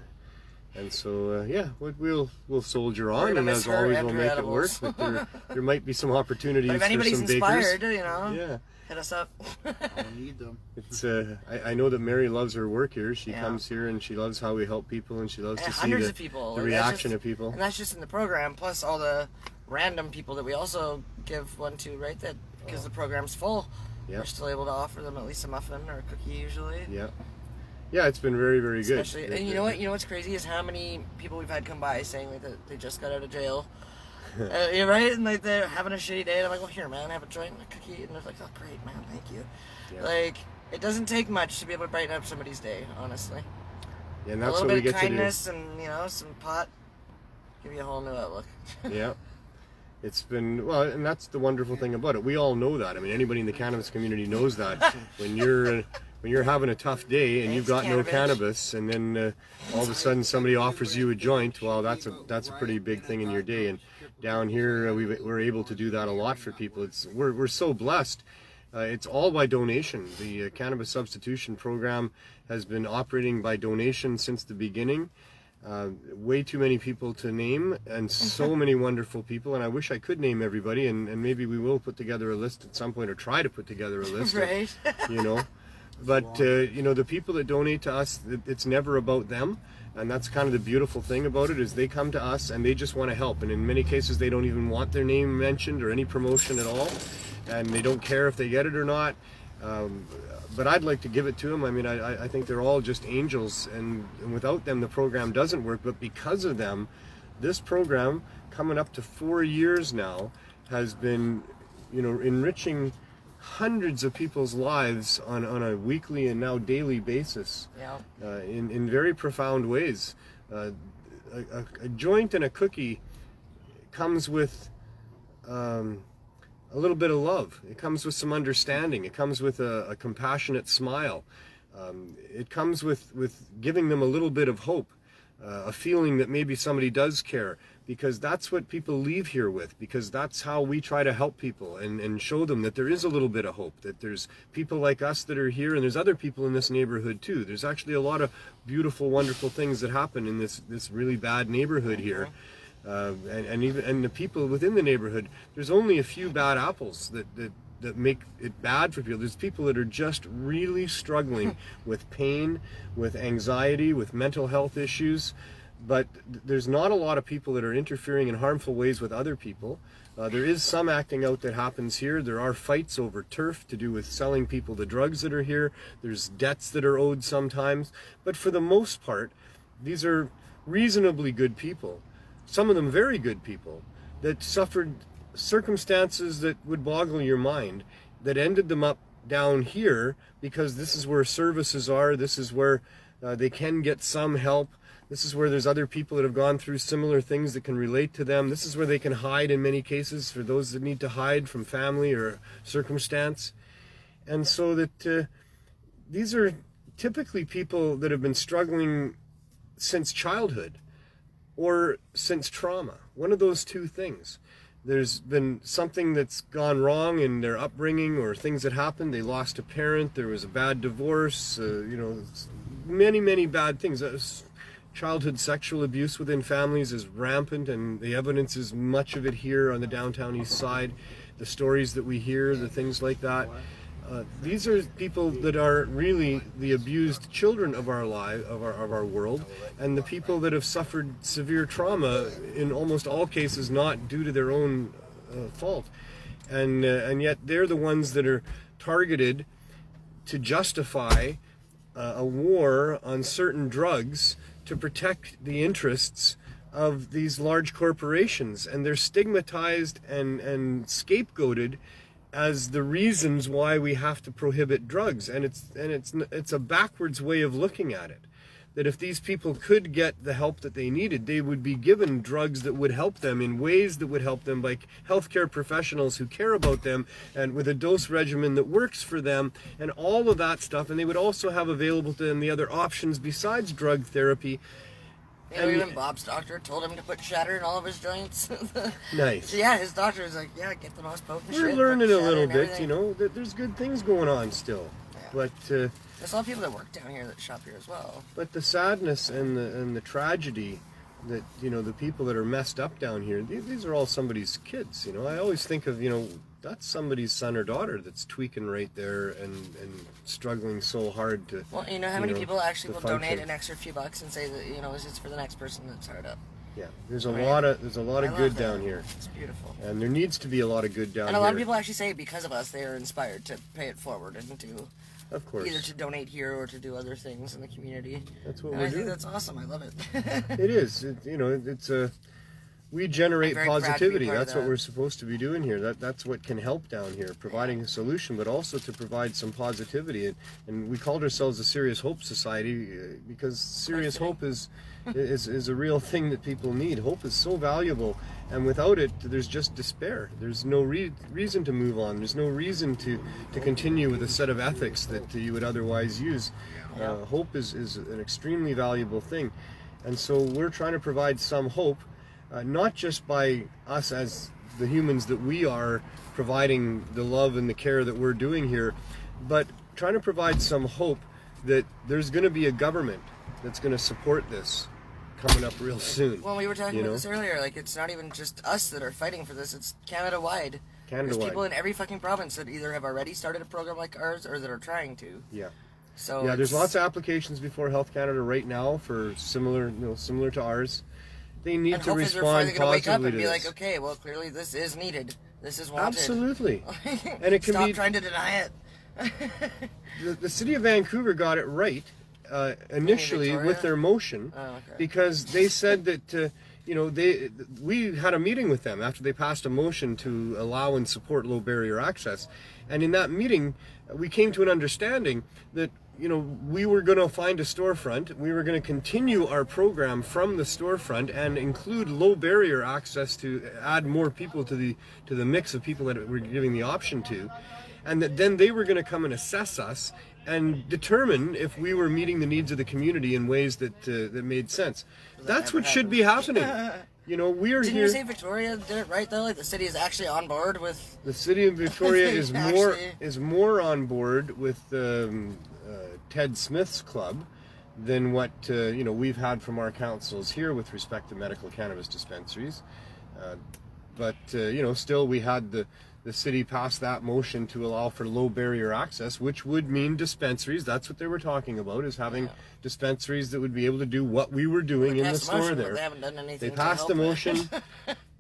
so yeah, we'll soldier on, gonna and miss as her always, and we'll her make edibles. it work. But there might be some opportunities But if for anybody's some inspired, bakers. you know, Yeah. hit us up. I need them. It's I know that Mary loves her work here. She Yeah. comes here and she loves how we help people, and she loves And to see hundreds of people. the Like, that's reaction just- of people. And that's just in the program, plus all the random people that we also give one to, right? That because the program's full, Yeah. we're still able to offer them at least a muffin or a cookie usually. Yeah, yeah, it's been very very good. Especially, and you know what? You know what's crazy is how many people we've had come by saying like that they just got out of jail. You're right, and like they're having a shitty day, and I'm like, well, here, man, have a joint and a cookie, and they're like, oh, great, man, thank you. Yeah. Like, it doesn't take much to be able to brighten up somebody's day, honestly. Yeah, and A that's little what we bit get of kindness and some pot, give you a whole new outlook. to do. Yeah. It's been well, and that's the wonderful thing about it. We all know that. I mean, anybody in the cannabis community knows that when you're having a tough day and you've got no cannabis, and then all of a sudden somebody offers you a joint, well, that's a pretty big thing in your day. And down here, we're able to do that a lot for people. We're so blessed. It's all by donation. The Cannabis Substitution Program has been operating by donation since the beginning. Way too many people to name, and so many wonderful people, and I wish I could name everybody, and maybe we will put together a list at some point, or try to put together a list. Right. But the people that donate to us, it's never about them, and that's kind of the beautiful thing about it, is they come to us and they just want to help, and in many cases they don't even want their name mentioned or any promotion at all, and they don't care if they get it or not. But I'd like to give it to them. I mean, I think they're all just angels, and without them the program doesn't work, but because of them, this program, coming up to 4 years now, has been enriching hundreds of people's lives on a weekly and now daily basis. Yeah. In very profound ways. A joint and a cookie comes with a little bit of love. It comes with some understanding. It comes with a compassionate smile. It comes with giving them a little bit of hope, a feeling that maybe somebody does care, because that's what people leave here with, because that's how we try to help people and show them that there is a little bit of hope, that there's people like us that are here, and there's other people in this neighborhood too. There's actually a lot of beautiful, wonderful things that happen in this really bad neighborhood here. And the people within the neighborhood, there's only a few bad apples that make it bad for people. There's people that are just really struggling with pain, with anxiety, with mental health issues, but there's not a lot of people that are interfering in harmful ways with other people. There is some acting out that happens here. There are fights over turf to do with selling people the drugs that are here. There's debts that are owed sometimes, but for the most part, these are reasonably good people. Some of them very good people that suffered circumstances that would boggle your mind that ended them up down here, because this is where services are, this is where they can get some help, this is where there's other people that have gone through similar things that can relate to them, this is where they can hide in many cases for those that need to hide from family or circumstance. And so that these are typically people that have been struggling since childhood or since trauma, one of those two things. There's been something that's gone wrong in their upbringing, or things that happened. They lost a parent, there was a bad divorce, many bad things. Childhood sexual abuse within families is rampant, and the evidence is much of it here on the downtown east side. The stories that we hear, the things like that. These are people that are really the abused children of our our world, and the people that have suffered severe trauma in almost all cases not due to their own fault, and yet they're the ones that are targeted to justify a war on certain drugs to protect the interests of these large corporations, and they're stigmatized and scapegoated as the reasons why we have to prohibit drugs. And it's a backwards way of looking at it, that if these people could get the help that they needed, they would be given drugs that would help them in ways that would help them by healthcare professionals who care about them, and with a dose regimen that works for them, and all of that stuff. And they would also have available to them the other options besides drug therapy. Even Bob's doctor told him to put shatter in all of his joints. Nice. Yeah, his doctor was like, yeah, get the most potent shit. We're learning a little bit, that there's good things going on still. Yeah. But there's a lot of people that work down here that shop here as well. But the sadness and the tragedy that, the people that are messed up down here, these are all somebody's kids. I always think of, that's somebody's son or daughter that's tweaking right there and struggling so hard to. Well, how many people actually will donate an extra few bucks and say that it's for the next person that's hard up. Yeah, there's a lot of good down here. It's beautiful. And there needs to be a lot of good down here. And a lot of people actually say because of us, they are inspired to pay it forward and to. Of course. Either to donate here or to do other things in the community. That's what and we're I doing. think that's awesome. I love it. It is. It's a. We generate positivity. That's what we're supposed to be doing here. That's what can help down here, providing a solution, but also to provide some positivity. And we called ourselves a Serious Hope Society because serious hope is a real thing that people need. Hope is so valuable, and without it, there's just despair. There's no reason to move on. There's no reason to continue with a set of ethics that you would otherwise use. Hope is an extremely valuable thing, and so we're trying to provide some hope. Not just by us as the humans that we are providing the love and the care that we're doing here, but trying to provide some hope that there's going to be a government that's going to support this coming up real soon. Well, we were talking about this earlier, it's not even just us that are fighting for this, it's Canada-wide. There's people in every fucking province that either have already started a program like ours or that are trying to. Yeah. So there's lots of applications before Health Canada right now for similar to ours. They need to respond positively to this. Wake up and be like, okay, well, clearly this is needed. This is wanted. Absolutely. And it can Stop trying to deny it. The city of Vancouver got it right initially with their motion, because they said that we had a meeting with them after they passed a motion to allow and support low barrier access, and in that meeting we came to an understanding that we were going to find a storefront. We were going to continue our program from the storefront and include low barrier access to add more people to the mix of people that we're giving the option to, and that then they were going to come and assess us and determine if we were meeting the needs of the community in ways that made sense. That's what should be happening. We're Didn't here. you say Victoria did it right though? Like the city is actually on board with. The city of Victoria is more on board with Ted Smith's club than what we've had from our councils here with respect to medical cannabis dispensaries. But still we had the city pass that motion to allow for low barrier access, which would mean dispensaries. That's what they were talking about, is having dispensaries that would be able to do what we were doing in the store there. They haven't done anything. They passed the motion.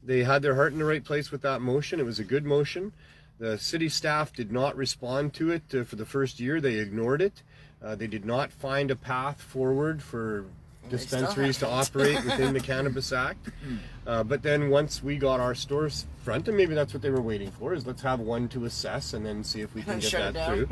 They had their heart in the right place with that motion. It was a good motion. The city staff did not respond to it for the first year. They ignored it. They did not find a path forward for dispensaries to operate within the Cannabis Act. But then once we got our stores front, and maybe that's what they were waiting for, is let's have one to assess and then see if we can get that through.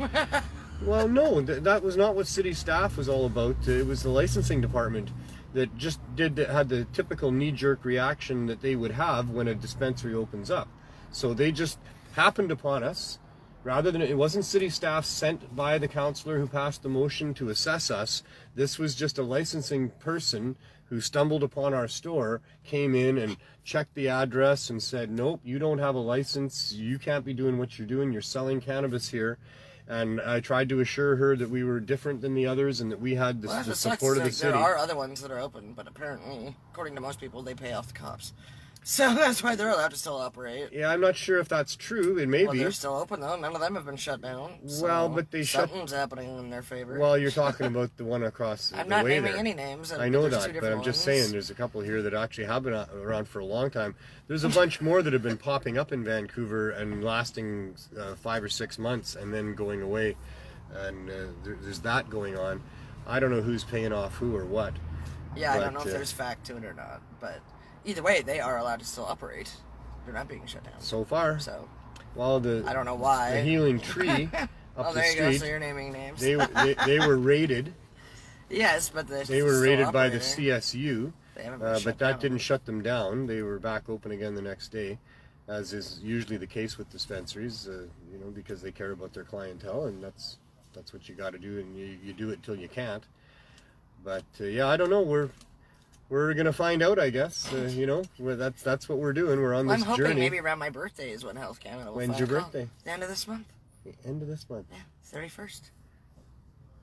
Well, no, that was not what city staff was all about. It was the licensing department that just had the typical knee-jerk reaction that they would have when a dispensary opens up. So they just happened upon us. Rather than, it wasn't city staff sent by the councillor who passed the motion to assess us. This was just a licensing person who stumbled upon our store, came in and checked the address and said, nope, you don't have a license. You can't be doing what you're doing. You're selling cannabis here. And I tried to assure her that we were different than the others and that we had the support of the city. There are other ones that are open, but apparently, according to most people, they pay off the cops. So that's why they're allowed to still operate. Yeah, I'm not sure if that's true. It may be. Well, they're still open, though. None of them have been shut down. So well, but they something's happening in their favor. Well, you're talking about the one across the way there. I'm not naming any names. I know that, but I'm just saying there's a couple here that actually have been around for a long time. There's a bunch more that have been popping up in Vancouver and lasting 5 or 6 months and then going away. And there's that going on. I don't know who's paying off who or what. Yeah, I don't know if there's fact to it or not, but either way, they are allowed to still operate. They're not being shut down. So far. So, well, I don't know why. The Healing Tree up the there street. You go, so you're naming names. They were raided. Yes, but they were raided by the CSU. But that down. didn't shut them down. They were back open again the next day, as is usually the case with dispensaries, because they care about their clientele, and that's what you got to do, and you do it till you can't. But yeah, I don't know. We're gonna find out, I guess. That's what we're doing. We're on this journey. I'm hoping maybe around my birthday is when Health Canada will. When's your birthday? The end of this month. The end of this month. Yeah, 31st.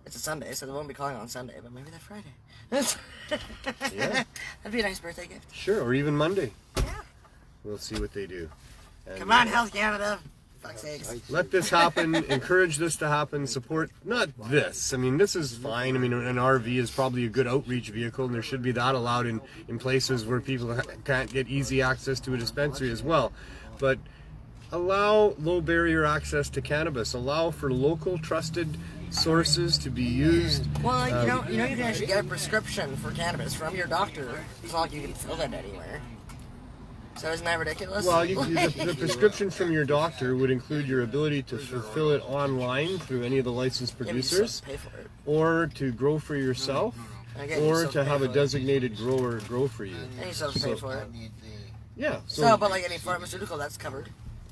It's a Sunday, so they won't be calling on Sunday, but maybe that Friday. Yeah. That'd be a nice birthday gift. Sure, or even Monday. Yeah. We'll see what they do. And, come on, Health Canada. Fuck's sakes. Let this happen. Encourage this to happen. Support, not this. I mean, this is fine. I mean, an RV is probably a good outreach vehicle, and there should be that allowed in places where people can't get easy access to a dispensary as well. But allow low barrier access to cannabis. Allow for local trusted sources to be used. Well, you can actually get a prescription for cannabis from your doctor. It's not like you can fill that anywhere. So isn't that ridiculous? Well, the prescription from your doctor would include your ability to fulfill it online through any of the licensed producers, pay for it. or to grow for yourself, or to have a designated grower grow for you. And you still have to pay for it. Yeah. But like any pharmaceutical, that's covered.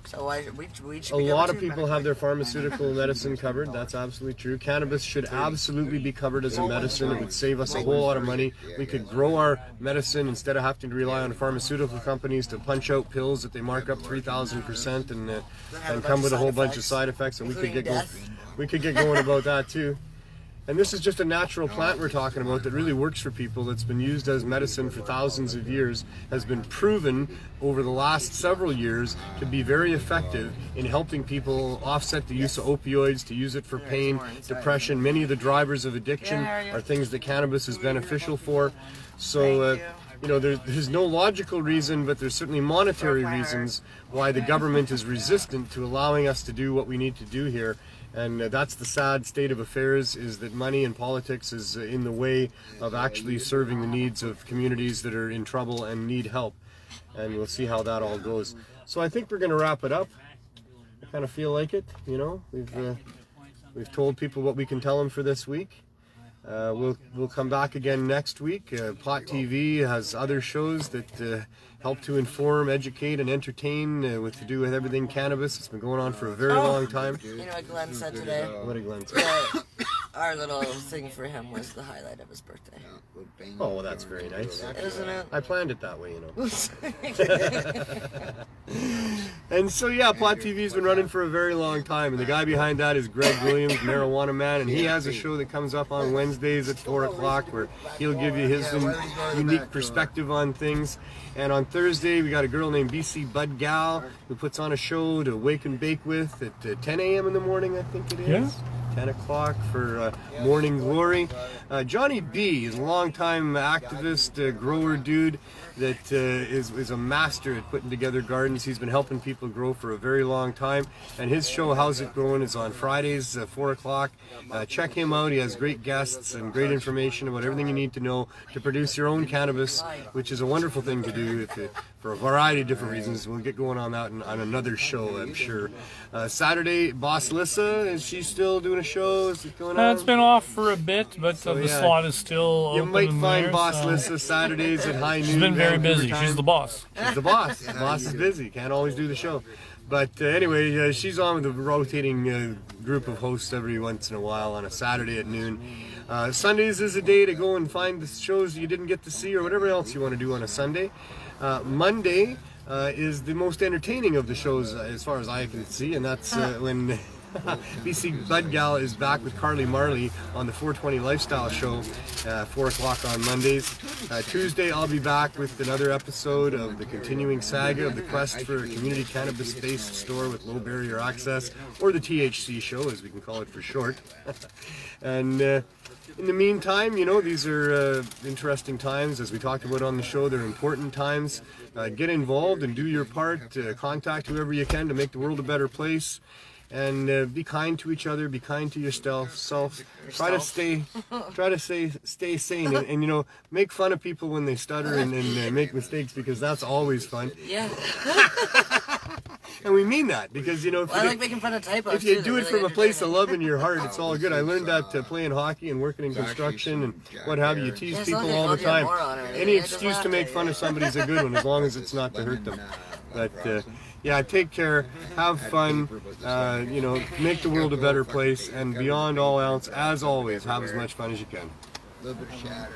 So we should a lot of people have their pharmaceutical medicine covered. That's absolutely true. Cannabis should absolutely be covered as a medicine. It would save us a whole lot of money. We could grow our medicine instead of having to rely on pharmaceutical companies to punch out pills that they mark up 3,000% and come with a whole bunch of side effects. And we could get going about that too. And this is just a natural plant we're talking about that really works for people, that's been used as medicine for thousands of years, has been proven over the last several years to be very effective in helping people offset the use of opioids, to use it for pain, depression. Many of the drivers of addiction are things that cannabis is beneficial for. So, there's no logical reason, but there's certainly monetary reasons why the government is resistant to allowing us to do what we need to do here. And that's the sad state of affairs, is that money and politics is in the way of actually serving the needs of communities that are in trouble and need help. And we'll see how that all goes. So I think we're going to wrap it up. I kind of feel like it, We've told people what we can tell them for this week. We'll come back again next week. Pot TV has other shows that help to inform, educate, and entertain to do with everything cannabis. It's been going on for a very long time. You know what Glenn said today? What did Glenn say? Our little thing for him was the highlight of his birthday. Oh, well, that's very nice. Isn't it? I planned it that way, And so, yeah, Pot TV's been running for a very long time, and the guy behind that is Greg Williams, Marijuana Man, and he has a show that comes up on Wednesdays at 4 o'clock where he'll give you his unique perspective on things. And on Thursday, we got a girl named BC Bud Gal who puts on a show to wake and bake with at 10 a.m. in the morning, I think it is. Yeah. 10 o'clock for Morning Glory. Johnny B is a longtime activist, grower dude that is a master at putting together gardens. He's been helping people grow for a very long time, and his show How's It Growing is on Fridays 4 o'clock. Check him out. He has great guests and great information about everything you need to know to produce your own cannabis, which is a wonderful thing to do for a variety of different reasons. We'll get going on that on another show, I'm sure. Saturday, Boss Lissa, is she still doing a show? Is it going on? It's been off for a bit, but the slot is still you open. You might find there, Boss Lissa Saturdays at high noon. She's been very busy. Time. She's the boss. She's the boss. The boss is busy. Can't always do the show. But anyway, she's on with a rotating group of hosts every once in a while on a Saturday at noon. Sundays is a day to go and find the shows you didn't get to see or whatever else you want to do on a Sunday. Monday is the most entertaining of the shows as far as I can see, and that's when BC Bud Gal is back with Carly Marley on the 420 Lifestyle Show, 4 o'clock on Mondays. Tuesday, I'll be back with another episode of the continuing saga of the quest for a community cannabis-based store with low barrier access, or the THC Show, as we can call it for short. And in the meantime, you know, these are interesting times. As we talked about on the show, they're important times. Get involved and do your part. Contact whoever you can to make the world a better place. And be kind to each other. Be kind to yourself. Try to stay sane, and you know, make fun of people when they stutter and make mistakes, because that's always fun. Yeah. And we mean that, because you know, I like making fun of typos. if you do it from a place of love in your heart, it's all good. I learned that playing hockey and working in construction and what have you. You tease people all the time. Any excuse to make fun of somebody is a good one, as long as it's not to hurt them. But yeah, take care, have fun, you know, make the world a better place, and beyond all else, as always, have as much fun as you can. A little bit of shatter.